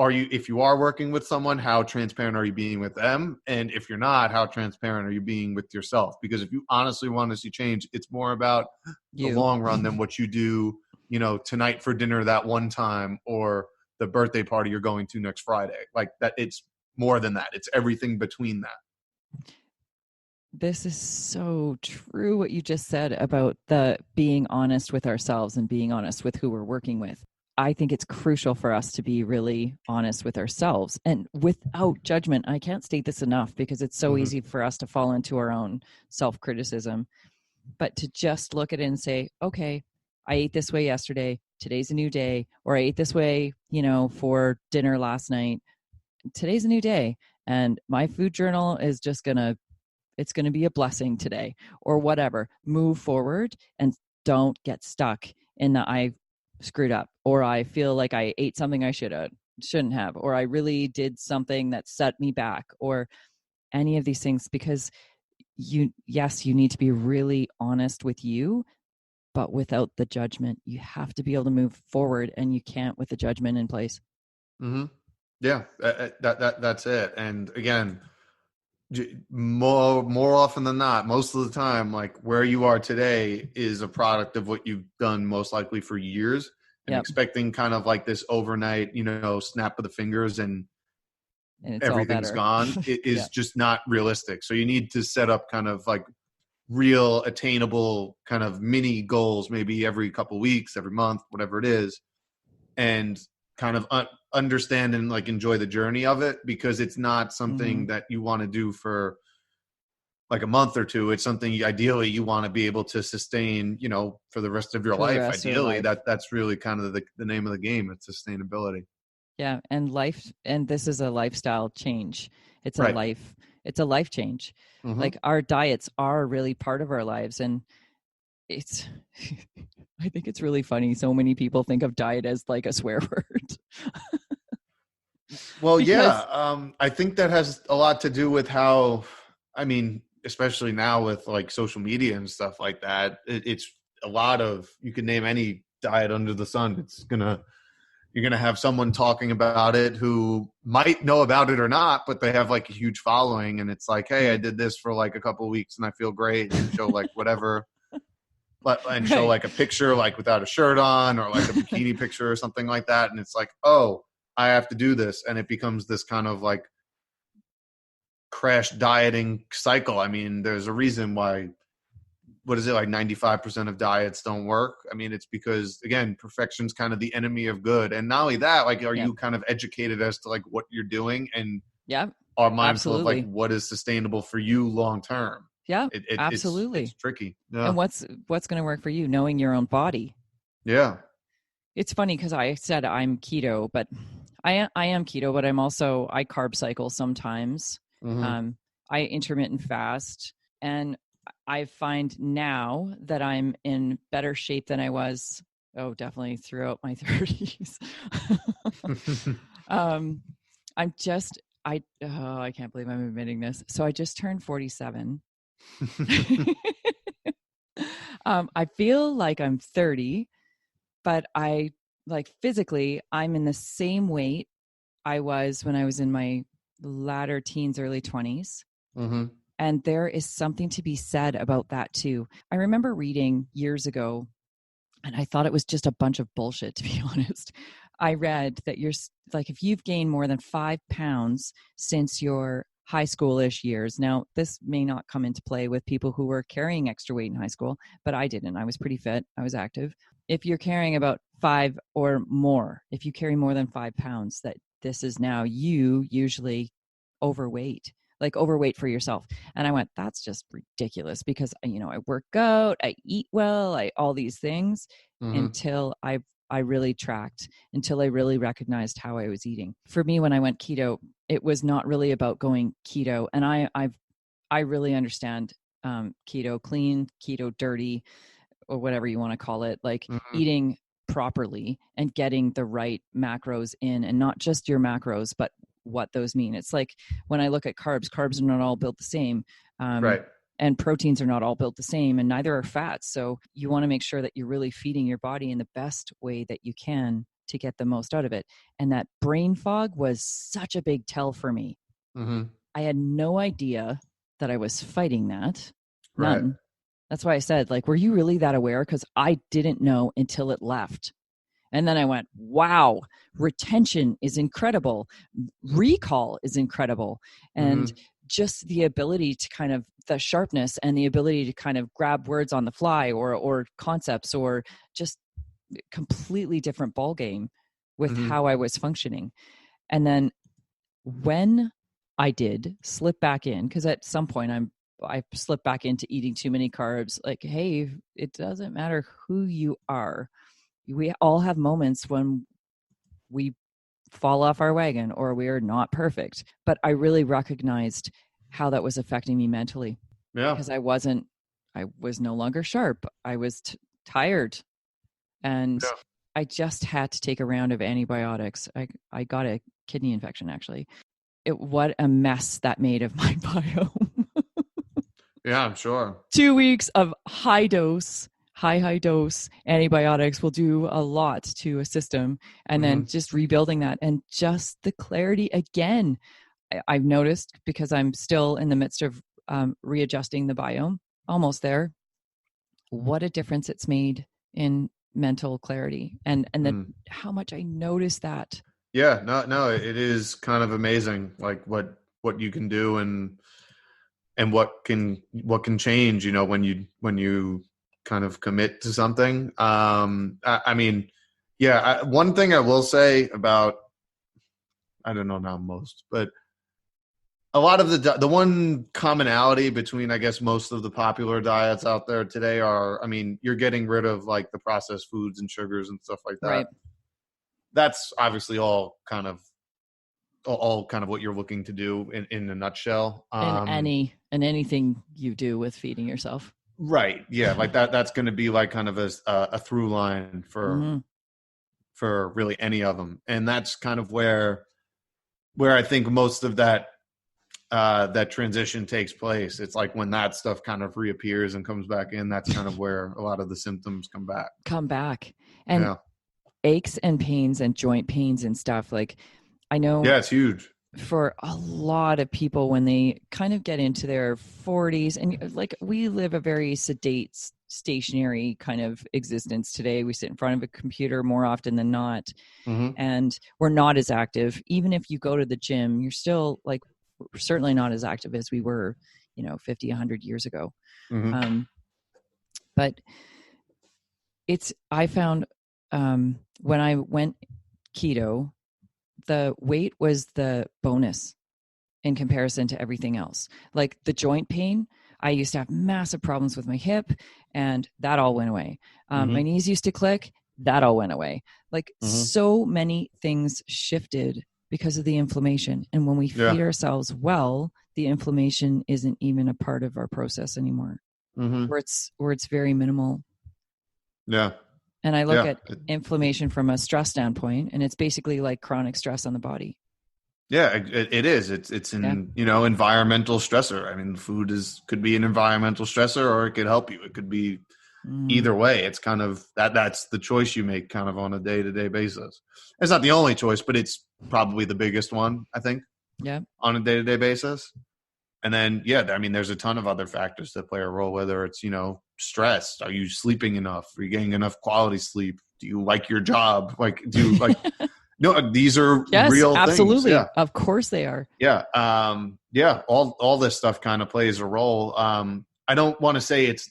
[SPEAKER 2] if you are working with someone, how transparent are you being with them? And if you're not, how transparent are you being with yourself? Because if you honestly want to see change, it's more about the long run than what you do, tonight for dinner that one time, or the birthday party you're going to next Friday. Like that, it's more than that. It's everything between that.
[SPEAKER 1] This is so true what you just said about the being honest with ourselves and being honest with who we're working with. I think it's crucial for us to be really honest with ourselves and without judgment. I can't state this enough because it's so easy for us to fall into our own self-criticism, but to just look at it and say, okay, I ate this way yesterday. Today's a new day. Or I ate this way, for dinner last night. Today's a new day. And my food journal is just it's going to be a blessing today, or whatever. Move forward and don't get stuck in the I screwed up, or I feel like I ate something I shouldn't have, or I really did something that set me back, or any of these things, because you need to be really honest with you, but without the judgment. You have to be able to move forward, and you can't with the judgment in place.
[SPEAKER 2] Mm-hmm. Yeah, that's it. And again, more often than not, most of the time, like where you are today is a product of what you've done most likely for years, and expecting kind of like this overnight, snap of the fingers and everything's gone is just not realistic. So you need to set up kind of like real attainable kind of mini goals, maybe every couple of weeks, every month, whatever it is, and kind of understand and like enjoy the journey of it, because it's not something that you want to do for like a month or two. It's something ideally you want to be able to sustain, for the rest of your life. Ideally, that's really kind of the name of the game. It's sustainability.
[SPEAKER 1] Yeah, and this is a lifestyle change. It's a life change. Like our diets are really part of our lives, and it's I think it's really funny. So many people think of diet as like a swear word.
[SPEAKER 2] Well, I think that has a lot to do with how, especially now with like social media and stuff like that, it's a lot of, you can name any diet under the sun. You're going to have someone talking about it who might know about it or not, but they have like a huge following, and it's like, hey, I did this for like a couple of weeks and I feel great, and show like whatever. And show like a picture like without a shirt on, or like a bikini picture or something like that. And it's like, oh, I have to do this. And it becomes this kind of like crash dieting cycle. I mean, there's a reason why, what is it, like 95% of diets don't work. I mean, it's because, again, perfection's kind of the enemy of good. And not only that, like, are you kind of educated as to like what you're doing, and are mindful of like what is sustainable for you long term?
[SPEAKER 1] Yeah, absolutely.
[SPEAKER 2] It's tricky. Yeah.
[SPEAKER 1] And what's going to work for you, knowing your own body.
[SPEAKER 2] Yeah.
[SPEAKER 1] It's funny because I said I'm keto, but I am keto, but I carb cycle sometimes. I intermittent fast, and I find now that I'm in better shape than I was, definitely throughout my 30s. I can't believe I'm admitting this. So I just turned 47. I feel like I'm 30, but I like physically I'm in the same weight I was when I was in my latter teens, early 20s. And there is something to be said about that too. I remember reading years ago, and I thought it was just a bunch of bullshit, to be honest. I read that if you've gained more than 5 pounds since your high school-ish years. Now, this may not come into play with people who were carrying extra weight in high school, but I didn't. I was pretty fit. I was active. If you're carrying about 5 or more, if you carry more than 5 pounds, that this is now you usually overweight for yourself. And I went, that's just ridiculous, because, I work out, I eat well, all these things, until I really tracked, until I really recognized how I was eating. For me, when I went keto, it was not really about going keto. And I really understand keto clean, keto dirty, or whatever you want to call it, like eating properly and getting the right macros in, and not just your macros, but what those mean. It's like when I look at carbs are not all built the same.
[SPEAKER 2] Right.
[SPEAKER 1] and proteins are not all built the same, and neither are fats. So you want to make sure that you're really feeding your body in the best way that you can to get the most out of it. And that brain fog was such a big tell for me.
[SPEAKER 2] Mm-hmm.
[SPEAKER 1] I had no idea that I was fighting that.
[SPEAKER 2] Right.
[SPEAKER 1] None. That's why I said, like, were you really that aware? Because I didn't know until it left. And then I went, wow, retention is incredible. Recall is incredible. And
[SPEAKER 2] Mm-hmm.
[SPEAKER 1] just the ability to kind of, the sharpness and the ability to kind of grab words on the fly, or concepts, or just completely different ball game with
[SPEAKER 2] Mm-hmm.
[SPEAKER 1] how I was functioning. And then when I did slip back in, because at some point I slipped back into eating too many carbs, like, hey, it doesn't matter who you are. We all have moments when we fall off our wagon or we are not perfect. But I really recognized how that was affecting me mentally,
[SPEAKER 2] Yeah.
[SPEAKER 1] because I was no longer sharp. I was tired, and
[SPEAKER 2] Yeah.
[SPEAKER 1] I just had to take a round of antibiotics. I got a kidney infection, actually. What a mess that made of my biome.
[SPEAKER 2] Yeah, I'm sure.
[SPEAKER 1] 2 weeks of high dose antibiotics will do a lot to a system, and then just rebuilding that, and just the clarity again. I've noticed, because I'm still in the midst of readjusting the biome, almost there, what a difference it's made in mental clarity, and how much I noticed that.
[SPEAKER 2] Yeah, no, it is kind of amazing, like what you can do, and what can change, when you kind of commit to something. I mean, yeah, one thing I will say about, I don't know now most, but a lot of the one commonality between, I guess, most of the popular diets out there today are, I mean, you're getting rid of like the processed foods and sugars and stuff like that.
[SPEAKER 1] Right.
[SPEAKER 2] That's obviously all kind of what you're looking to do in a nutshell.
[SPEAKER 1] In anything you do with feeding yourself.
[SPEAKER 2] Right. Yeah. Like that's going to be like kind of a through line for really any of them. And that's kind of where I think most of that transition takes place. It's like when that stuff kind of reappears and comes back in, that's kind of where a lot of the symptoms come back.
[SPEAKER 1] And aches and pains and joint pains and stuff. Like, I know.
[SPEAKER 2] Yeah, it's huge
[SPEAKER 1] for a lot of people when they kind of get into their 40s, and like, we live a very sedate, stationary kind of existence today. We sit in front of a computer more often than not, and we're not as active. Even if you go to the gym, you're still like, certainly not as active as we were, 50, 100 years ago. But I found when I went keto, the weight was the bonus in comparison to everything else. Like the joint pain, I used to have massive problems with my hip, and that all went away. My knees used to click, that all went away. Like so many things shifted because of the inflammation. And when we feed ourselves well, the inflammation isn't even a part of our process anymore, where it's very minimal.
[SPEAKER 2] Yeah.
[SPEAKER 1] And I look at inflammation from a stress standpoint, and it's basically like chronic stress on the body.
[SPEAKER 2] Yeah, it is. It's an environmental stressor. I mean, food could be an environmental stressor, or it could help you. It could be either way. It's kind of that's the choice you make kind of on a day-to-day basis. It's not the only choice, but it's probably the biggest one, I think.
[SPEAKER 1] Yeah.
[SPEAKER 2] On a day-to-day basis. And then, I mean, there's a ton of other factors that play a role, whether it's, stress. Are you sleeping enough? Are you getting enough quality sleep? Do you like your job? Like, do you like, no, these are real
[SPEAKER 1] absolutely.
[SPEAKER 2] things. Yeah.
[SPEAKER 1] Of course they are.
[SPEAKER 2] Yeah. All this stuff kind of plays a role. I don't want to say it's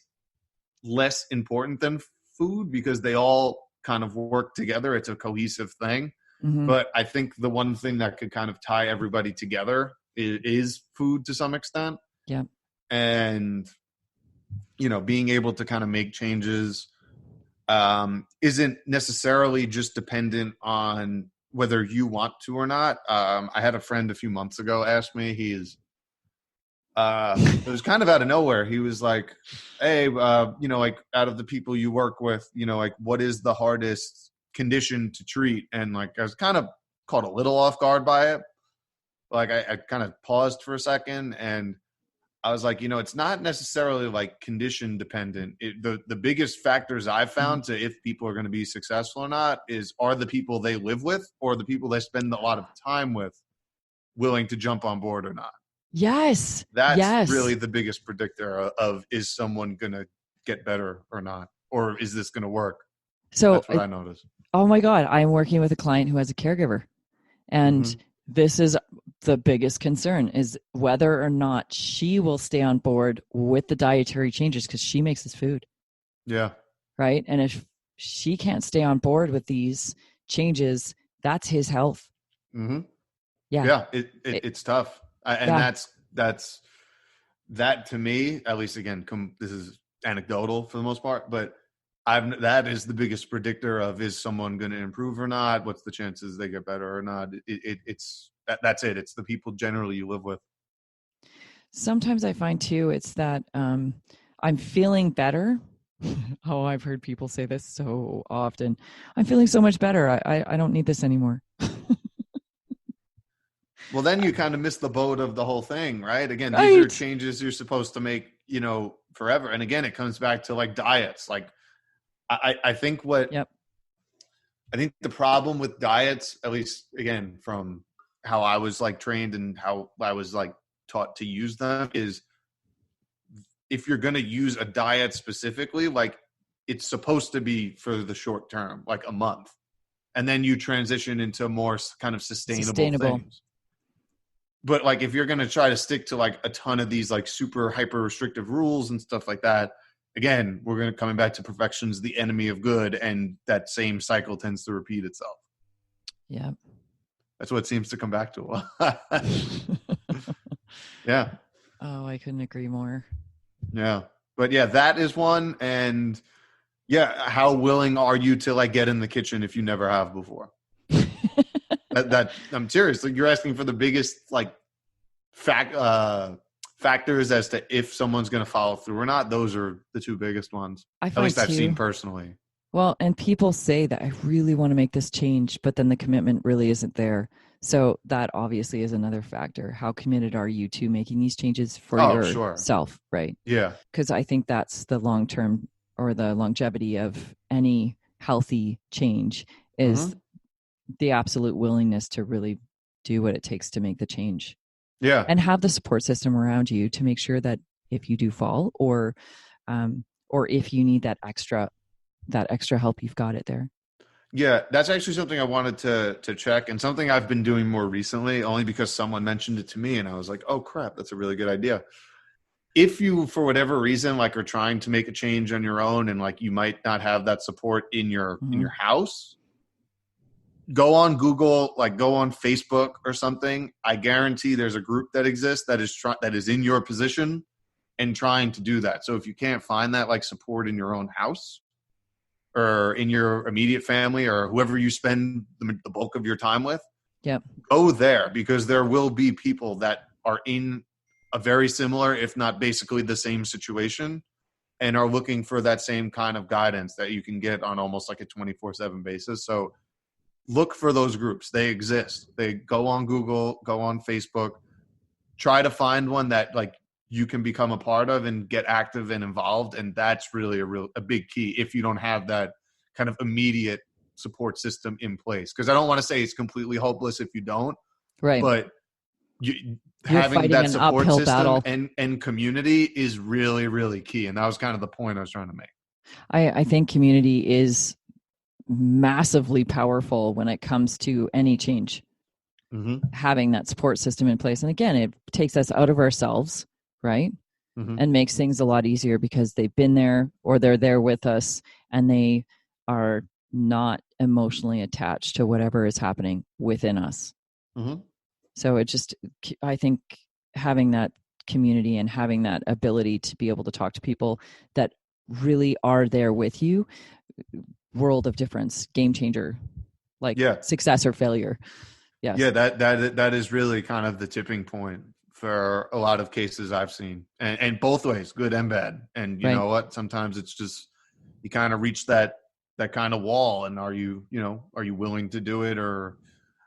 [SPEAKER 2] less important than food, because they all kind of work together. It's a cohesive thing. But I think the one thing that could kind of tie everybody together is food to some extent.
[SPEAKER 1] Yeah.
[SPEAKER 2] And, being able to kind of make changes isn't necessarily just dependent on whether you want to or not. I had a friend a few months ago ask me, it was kind of out of nowhere. He was like, hey, like out of the people you work with, like what is the hardest condition to treat? And like, I was kind of caught a little off guard by it. Like I kind of paused for a second, and I was like, it's not necessarily like condition dependent. The biggest factors I've found to if people are going to be successful or not are the people they live with or the people they spend a lot of time with willing to jump on board or not.
[SPEAKER 1] Yes.
[SPEAKER 2] That's
[SPEAKER 1] Yes.
[SPEAKER 2] really the biggest predictor of is someone going to get better or not? Or is this going to work?
[SPEAKER 1] So,
[SPEAKER 2] That's what I noticed.
[SPEAKER 1] oh my God, I'm working with a client who has a caregiver. And this is the biggest concern is whether or not she will stay on board with the dietary changes because she makes his food.
[SPEAKER 2] Yeah.
[SPEAKER 1] Right. And if she can't stay on board with these changes, that's his health.
[SPEAKER 2] Mm-hmm.
[SPEAKER 1] Yeah.
[SPEAKER 2] Yeah. It's tough. And
[SPEAKER 1] yeah.
[SPEAKER 2] that's that to me, at least again, this is anecdotal for the most part, but that is the biggest predictor of is someone going to improve or not? What's the chances they get better or not? That's it. It's the people generally you live with.
[SPEAKER 1] Sometimes I find too, it's that I'm feeling better. Oh, I've heard people say this so often. I'm feeling so much better. I don't need this anymore.
[SPEAKER 2] Well, then you kind of miss the boat of the whole thing, right? Again,
[SPEAKER 1] Right.
[SPEAKER 2] these are changes you're supposed to make, forever. And again, it comes back to like diets. Like I think I think the problem with diets, at least again, from how I was like trained and how I was like taught to use them is if you're going to use a diet specifically, like it's supposed to be for the short term, like a month. And then you transition into more kind of sustainable things. But like if you're going to try to stick to like a ton of these like super hyper restrictive rules and stuff like that, again, we're going to coming back to perfection's the enemy of good, and that same cycle tends to repeat itself.
[SPEAKER 1] Yeah.
[SPEAKER 2] That's what it seems to come back to a lot. Yeah.
[SPEAKER 1] Oh, I couldn't agree more.
[SPEAKER 2] Yeah. But yeah, that is one. And yeah, how willing are you to like get in the kitchen if you never have before? that I'm serious. Like you're asking for the biggest like factors as to if someone's going to follow through or not. Those are the two biggest ones. At least I've seen personally.
[SPEAKER 1] Well, and people say that I really want to make this change, but then the commitment really isn't there. So that obviously is another factor. How committed are you to making these changes for yourself, right?
[SPEAKER 2] Yeah.
[SPEAKER 1] Because I think that's the long-term or the longevity of any healthy change is the absolute willingness to really do what it takes to make the change.
[SPEAKER 2] Yeah.
[SPEAKER 1] And have the support system around you to make sure that if you do fall or if you need that extra help, you've got it there.
[SPEAKER 2] Yeah, that's actually something I wanted to check, and something I've been doing more recently, only because someone mentioned it to me, and I was like, "Oh crap, that's a really good idea." If you, for whatever reason, like are trying to make a change on your own, and like you might not have that support in your house, go on Google, like go on Facebook or something. I guarantee there's a group that exists that is in your position and trying to do that. So if you can't find that like support in your own house, or in your immediate family or whoever you spend the bulk of your time with, go there, because there will be people that are in a very similar, if not basically the same situation, and are looking for that same kind of guidance that you can get on almost like a 24/7 basis. So look for those groups. They exist. They go on Google, go on Facebook, try to find one that like you can become a part of and get active and involved. And that's really a big key if you don't have that kind of immediate support system in place. Because I don't want to say it's completely hopeless if you don't.
[SPEAKER 1] Right.
[SPEAKER 2] But having that support system and community is really, really key. And that was kind of the point I was trying to make.
[SPEAKER 1] I think community is massively powerful when it comes to any change. Having that support system in place. And again, it takes us out of ourselves, right? And makes things a lot easier because they've been there or they're there with us and they are not emotionally attached to whatever is happening within us. So it just, I think having that community and having that ability to be able to talk to people that really are there with you, world of difference, game changer, like success or failure. Yes.
[SPEAKER 2] Yeah, that is really kind of the tipping point for a lot of cases I've seen, and both ways, good and bad. And you know what? Sometimes it's just you kind of reach that kind of wall, and are you willing to do it or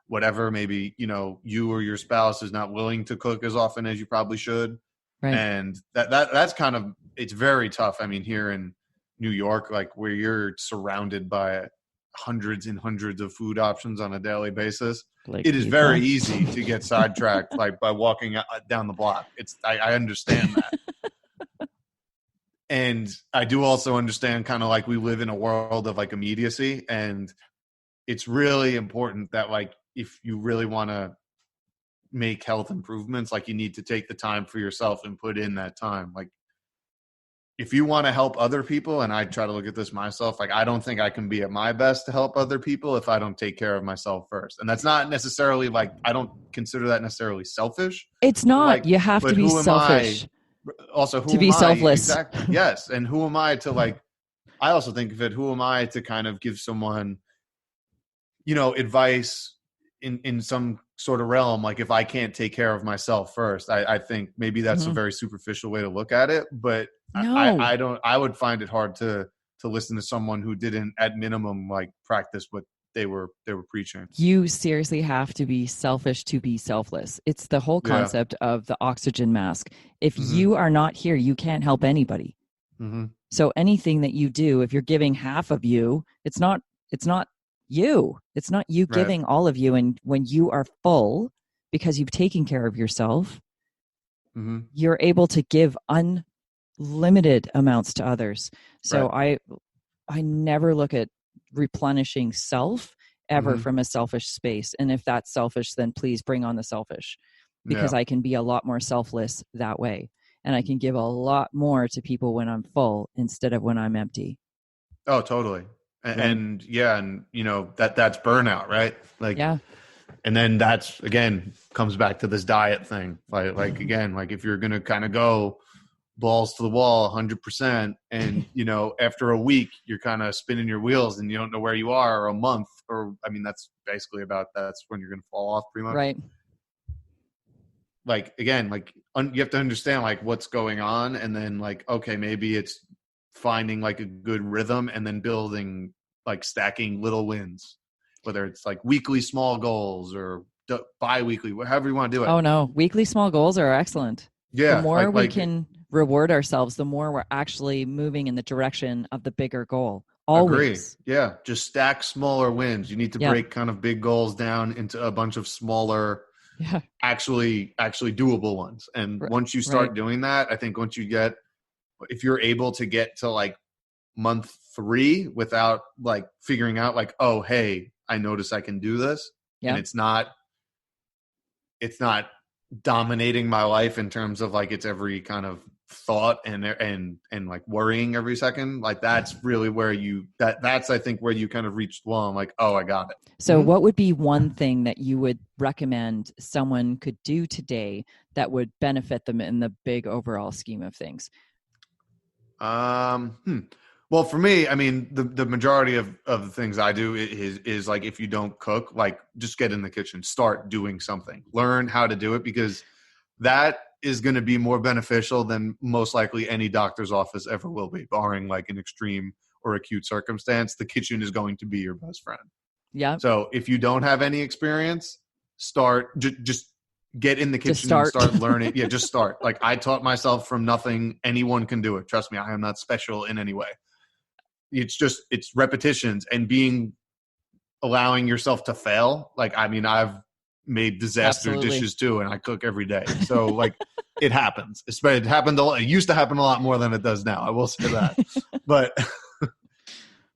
[SPEAKER 2] whatever? Maybe you or your spouse is not willing to cook as often as you probably should.
[SPEAKER 1] Right.
[SPEAKER 2] And that's kind of, it's very tough. I mean, here in New York, like where you're surrounded by hundreds and hundreds of food options on a daily basis,
[SPEAKER 1] Like
[SPEAKER 2] it is
[SPEAKER 1] pizza.
[SPEAKER 2] very easy to get sidetracked like by walking down the block. I understand that. And I do also understand kind of like we live in a world of like immediacy, and it's really important that like if you really want to make health improvements, like you need to take the time for yourself and put in that time. Like if you want to help other people, and I try to look at this myself, like I don't think I can be at my best to help other people if I don't take care of myself first. And that's not necessarily like, I don't consider that necessarily selfish.
[SPEAKER 1] It's not.
[SPEAKER 2] Like,
[SPEAKER 1] You have to
[SPEAKER 2] but
[SPEAKER 1] be
[SPEAKER 2] who am I?
[SPEAKER 1] selfish
[SPEAKER 2] Also, who
[SPEAKER 1] to
[SPEAKER 2] am
[SPEAKER 1] be
[SPEAKER 2] I?
[SPEAKER 1] selfless.
[SPEAKER 2] Exactly. Yes. And who am I to like, I also think of it, who am I to kind of give someone, you know, advice in some sort of realm? Like if I can't take care of myself first, I think maybe that's a very superficial way to look at it, but
[SPEAKER 1] No.
[SPEAKER 2] I would find it hard to listen to someone who didn't at minimum like practice what they were preaching.
[SPEAKER 1] You seriously have to be selfish to be selfless. It's the whole
[SPEAKER 2] Yeah.
[SPEAKER 1] concept of the oxygen mask. If
[SPEAKER 2] Mm-hmm.
[SPEAKER 1] you are not here, you can't help anybody.
[SPEAKER 2] Mm-hmm.
[SPEAKER 1] So anything that you do, if you're giving half of you, it's not you. It's not you
[SPEAKER 2] Right.
[SPEAKER 1] giving all of you. And when you are full because you've taken care of yourself,
[SPEAKER 2] Mm-hmm.
[SPEAKER 1] you're able to give unlimited amounts to others. So
[SPEAKER 2] Right.
[SPEAKER 1] I never look at replenishing self ever from a selfish space. And if that's selfish, then please bring on the selfish, because I can be a lot more selfless that way. And I can give a lot more to people when I'm full instead of when I'm empty.
[SPEAKER 2] Oh, totally. And yeah, and you know, that's burnout, right? Like,
[SPEAKER 1] yeah.
[SPEAKER 2] And then that's, again, comes back to this diet thing. Like again, like if you're going to kind of go balls to the wall 100%, and, you know, after a week, you're kind of spinning your wheels and you don't know where you are, or a month, or, I mean, that's basically that's when you're going to fall off pretty much.
[SPEAKER 1] Right.
[SPEAKER 2] Like, again, like you have to understand like what's going on. And then like, okay, maybe it's finding like a good rhythm and then building, like stacking little wins, whether it's like weekly small goals or bi-weekly, however you want to do it.
[SPEAKER 1] Oh no, weekly small goals are excellent.
[SPEAKER 2] Yeah.
[SPEAKER 1] The more we can reward ourselves, the more we're actually moving in the direction of the bigger goal. Always.
[SPEAKER 2] Agree. Yeah. Just stack smaller wins. You need to break kind of big goals down into a bunch of smaller, actually doable ones. And once you start doing that, I think once you get, if you're able to get to like month 3 without like figuring out like, oh, hey, I notice I can do this. And it's not dominating my life in terms of like it's every kind of thought and like worrying every second. Like that's really where that's I think where you kind of reached, well, I'm like, oh, I got it.
[SPEAKER 1] So what would be one thing that you would recommend someone could do today that would benefit them in the big overall scheme of things?
[SPEAKER 2] Well, for me, I mean, the majority of the things I do is like, if you don't cook, like just get in the kitchen, start doing something, learn how to do it, because that is going to be more beneficial than most likely any doctor's office ever will be, barring like an extreme or acute circumstance. The kitchen is going to be your best friend.
[SPEAKER 1] Yeah.
[SPEAKER 2] So if you don't have any experience, start, just get in the kitchen and start learning. Yeah, just start. Like I taught myself from nothing. Anyone can do it. Trust me, I am not special in any way. It's repetitions and allowing yourself to fail. Like, I mean, I've made disaster dishes too, and I cook every day. So like it happens. It happened it used to happen a lot more than it does now. I will say that.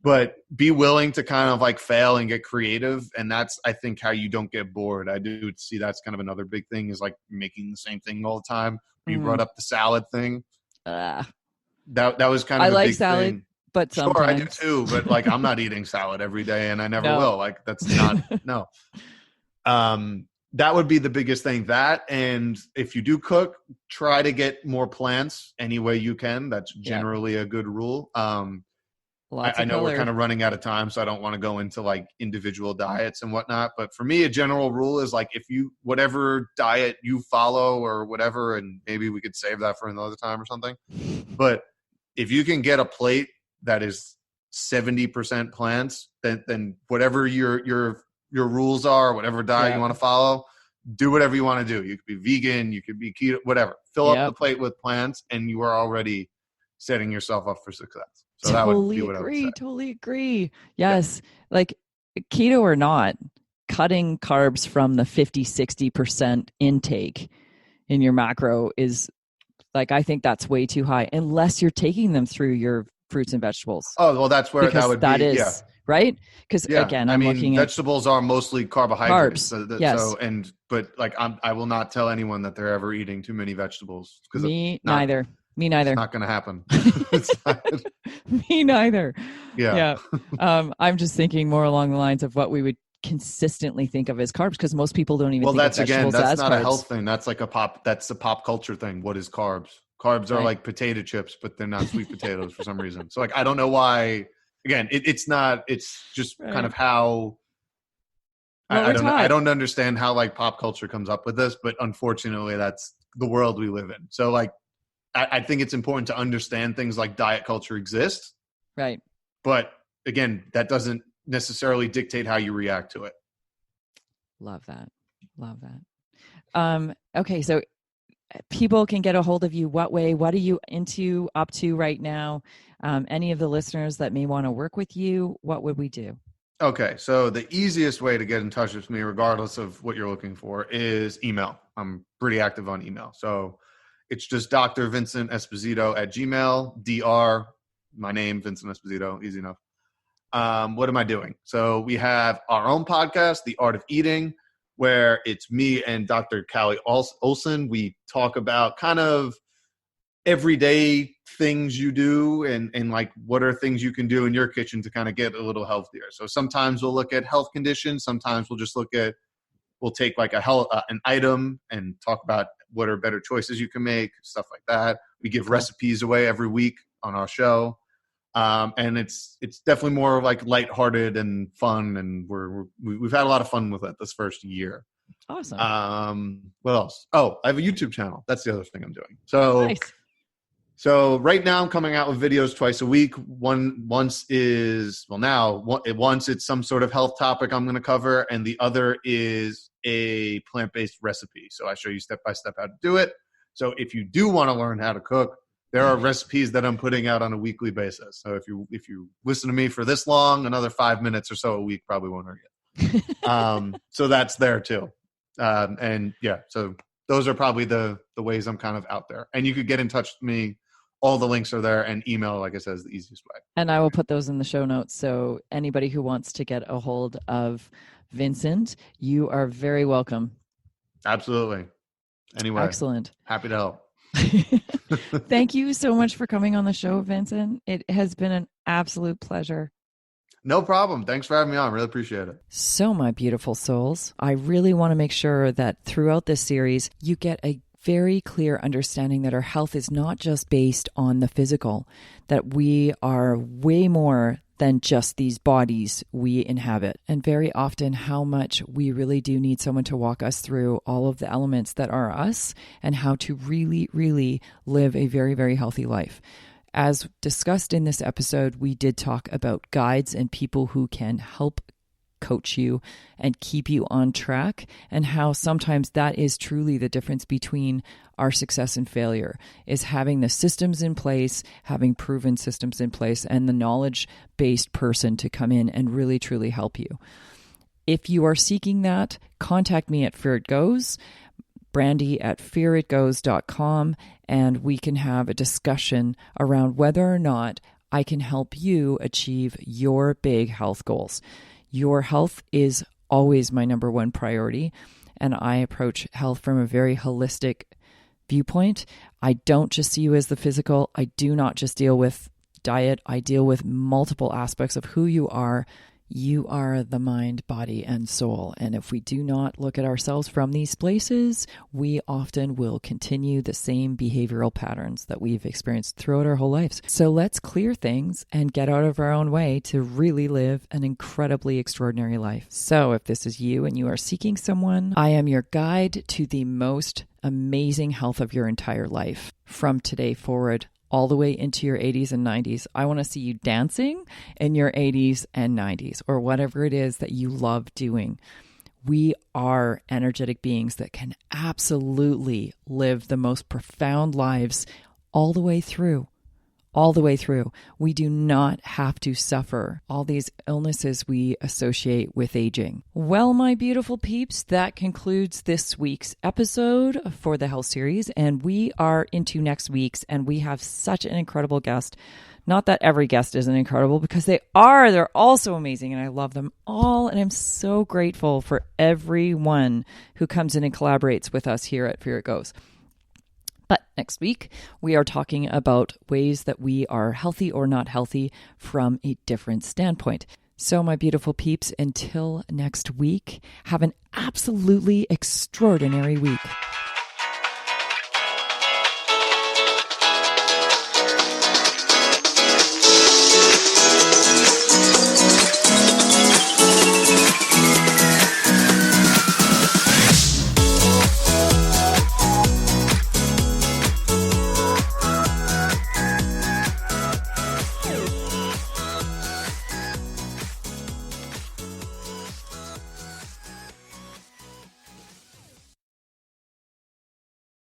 [SPEAKER 2] But be willing to kind of like fail and get creative. And that's, I think, how you don't get bored. I do see that's kind of another big thing, is like making the same thing all the time. You brought up the salad thing. That was kind of a big salad thing.
[SPEAKER 1] But sometimes.
[SPEAKER 2] Sure, I do too, but like I'm not eating salad every day, and I never will. Like that's not no. That would be the biggest thing. That, and if you do cook, try to get more plants any way you can. That's generally a good rule. I know we're kind of running out of time, so I don't want to go into like individual diets and whatnot. But for me, a general rule is like, if you, whatever diet you follow or whatever, and maybe we could save that for another time or something. But if you can get a plate that is 70% plants, then whatever your rules are, whatever diet you want to follow, do whatever you want to do. You could be vegan, you could be keto, whatever. Fill up the plate with plants, and you are already setting yourself up for success. So that would be what I would say.
[SPEAKER 1] Totally agree. Yes. Like keto or not, cutting carbs from the 50-60% intake in your macro is like, I think that's way too high unless you're taking them through your fruits and vegetables.
[SPEAKER 2] Oh, well, that's where that would be. Yeah.
[SPEAKER 1] Right? Because again, I'm looking at
[SPEAKER 2] vegetables are mostly carbohydrates.
[SPEAKER 1] Carbs. Yes.
[SPEAKER 2] But like I will not tell anyone that they're ever eating too many vegetables.
[SPEAKER 1] Me neither. It's
[SPEAKER 2] not going to happen.
[SPEAKER 1] Me neither.
[SPEAKER 2] Yeah.
[SPEAKER 1] I'm just thinking more along the lines of what we would consistently think of as carbs, because most people don't even think of vegetables as carbs.
[SPEAKER 2] That's not a health thing. That's like that's a pop culture thing. What is carbs? Carbs are like potato chips, but they're not sweet potatoes for some reason. So like, I don't know why. Again, it's just kind of how I don't understand how like pop culture comes up with this, but unfortunately that's the world we live in. So like, I think it's important to understand things like diet culture exists.
[SPEAKER 1] Right.
[SPEAKER 2] But again, that doesn't necessarily dictate how you react to it.
[SPEAKER 1] Love that. Okay. So people can get a hold of you. What way? What are you up to right now? Any of the listeners that may want to work with you, what would we do?
[SPEAKER 2] Okay. So the easiest way to get in touch with me, regardless of what you're looking for, is email. I'm pretty active on email. So it's just Dr. Vincent Esposito at Gmail, Dr. My name, Vincent Esposito, easy enough. What am I doing? So we have our own podcast, The Art of Eating, where it's me and Dr. Callie Olson. We talk about kind of everyday things you do and like what are things you can do in your kitchen to kind of get a little healthier. So sometimes we'll look at health conditions. Sometimes we'll just we'll take like an item and talk about what are better choices you can make, stuff like that. We give recipes away every week on our show. And it's definitely more like lighthearted and fun. And we've had a lot of fun with it this first year.
[SPEAKER 1] Awesome.
[SPEAKER 2] What else? Oh, I have a YouTube channel. That's the other thing I'm doing. So,
[SPEAKER 1] nice.
[SPEAKER 2] So right now I'm coming out with videos twice a week. Once it's some sort of health topic I'm going to cover, and the other is a plant-based recipe. So I show you step by step how to do it. So if you do want to learn how to cook, there are recipes that I'm putting out on a weekly basis. So if you listen to me for this long, another 5 minutes or so a week probably won't hurt you. So that's there too. So those are probably the ways I'm kind of out there. And you could get in touch with me. All the links are there, and email, like I said, is the easiest way.
[SPEAKER 1] And I will put those in the show notes. So anybody who wants to get a hold of Vincent, you are very welcome.
[SPEAKER 2] Absolutely. Anyway.
[SPEAKER 1] Excellent.
[SPEAKER 2] Happy to help.
[SPEAKER 1] Thank you so much for coming on the show, Vincent. It has been an absolute pleasure.
[SPEAKER 2] No problem. Thanks for having me on. Really appreciate it.
[SPEAKER 1] So, my beautiful souls, I really want to make sure that throughout this series, you get a very clear understanding that our health is not just based on the physical, that we are way more than just these bodies we inhabit. And very often how much we really do need someone to walk us through all of the elements that are us and how to really, really live a very, very healthy life. As discussed in this episode, we did talk about guides and people who can help coach you and keep you on track, and how sometimes that is truly the difference between our success and failure, is having the systems in place, having proven systems in place, and the knowledge-based person to come in and really truly help you. If you are seeking that, contact me at Fear It Goes, Brandy at fearitgoes.com, and we can have a discussion around whether or not I can help you achieve your big health goals. Your health is always my number one priority, and I approach health from a very holistic viewpoint. I don't just see you as the physical. I do not just deal with diet. I deal with multiple aspects of who you are. You are the mind, body, and soul. And if we do not look at ourselves from these places, we often will continue the same behavioral patterns that we've experienced throughout our whole lives. So let's clear things and get out of our own way to really live an incredibly extraordinary life. So if this is you and you are seeking someone, I am your guide to the most amazing health of your entire life from today forward, all the way into your 80s and 90s. I want to see you dancing in your 80s and 90s, or whatever it is that you love doing. we are energetic beings that can absolutely live the most profound lives all the way through. All the way through. We do not have to suffer all these illnesses we associate with aging. Well, my beautiful peeps, that concludes this week's episode for the Health Series, and we are into next week's, and we have such an incredible guest. Not that every guest isn't incredible, because they are. They're all so amazing, and I love them all, and I'm so grateful for everyone who comes in and collaborates with us here at Fear It Goes. But next week, we are talking about ways that we are healthy or not healthy from a different standpoint. So, my beautiful peeps, until next week, have an absolutely extraordinary week.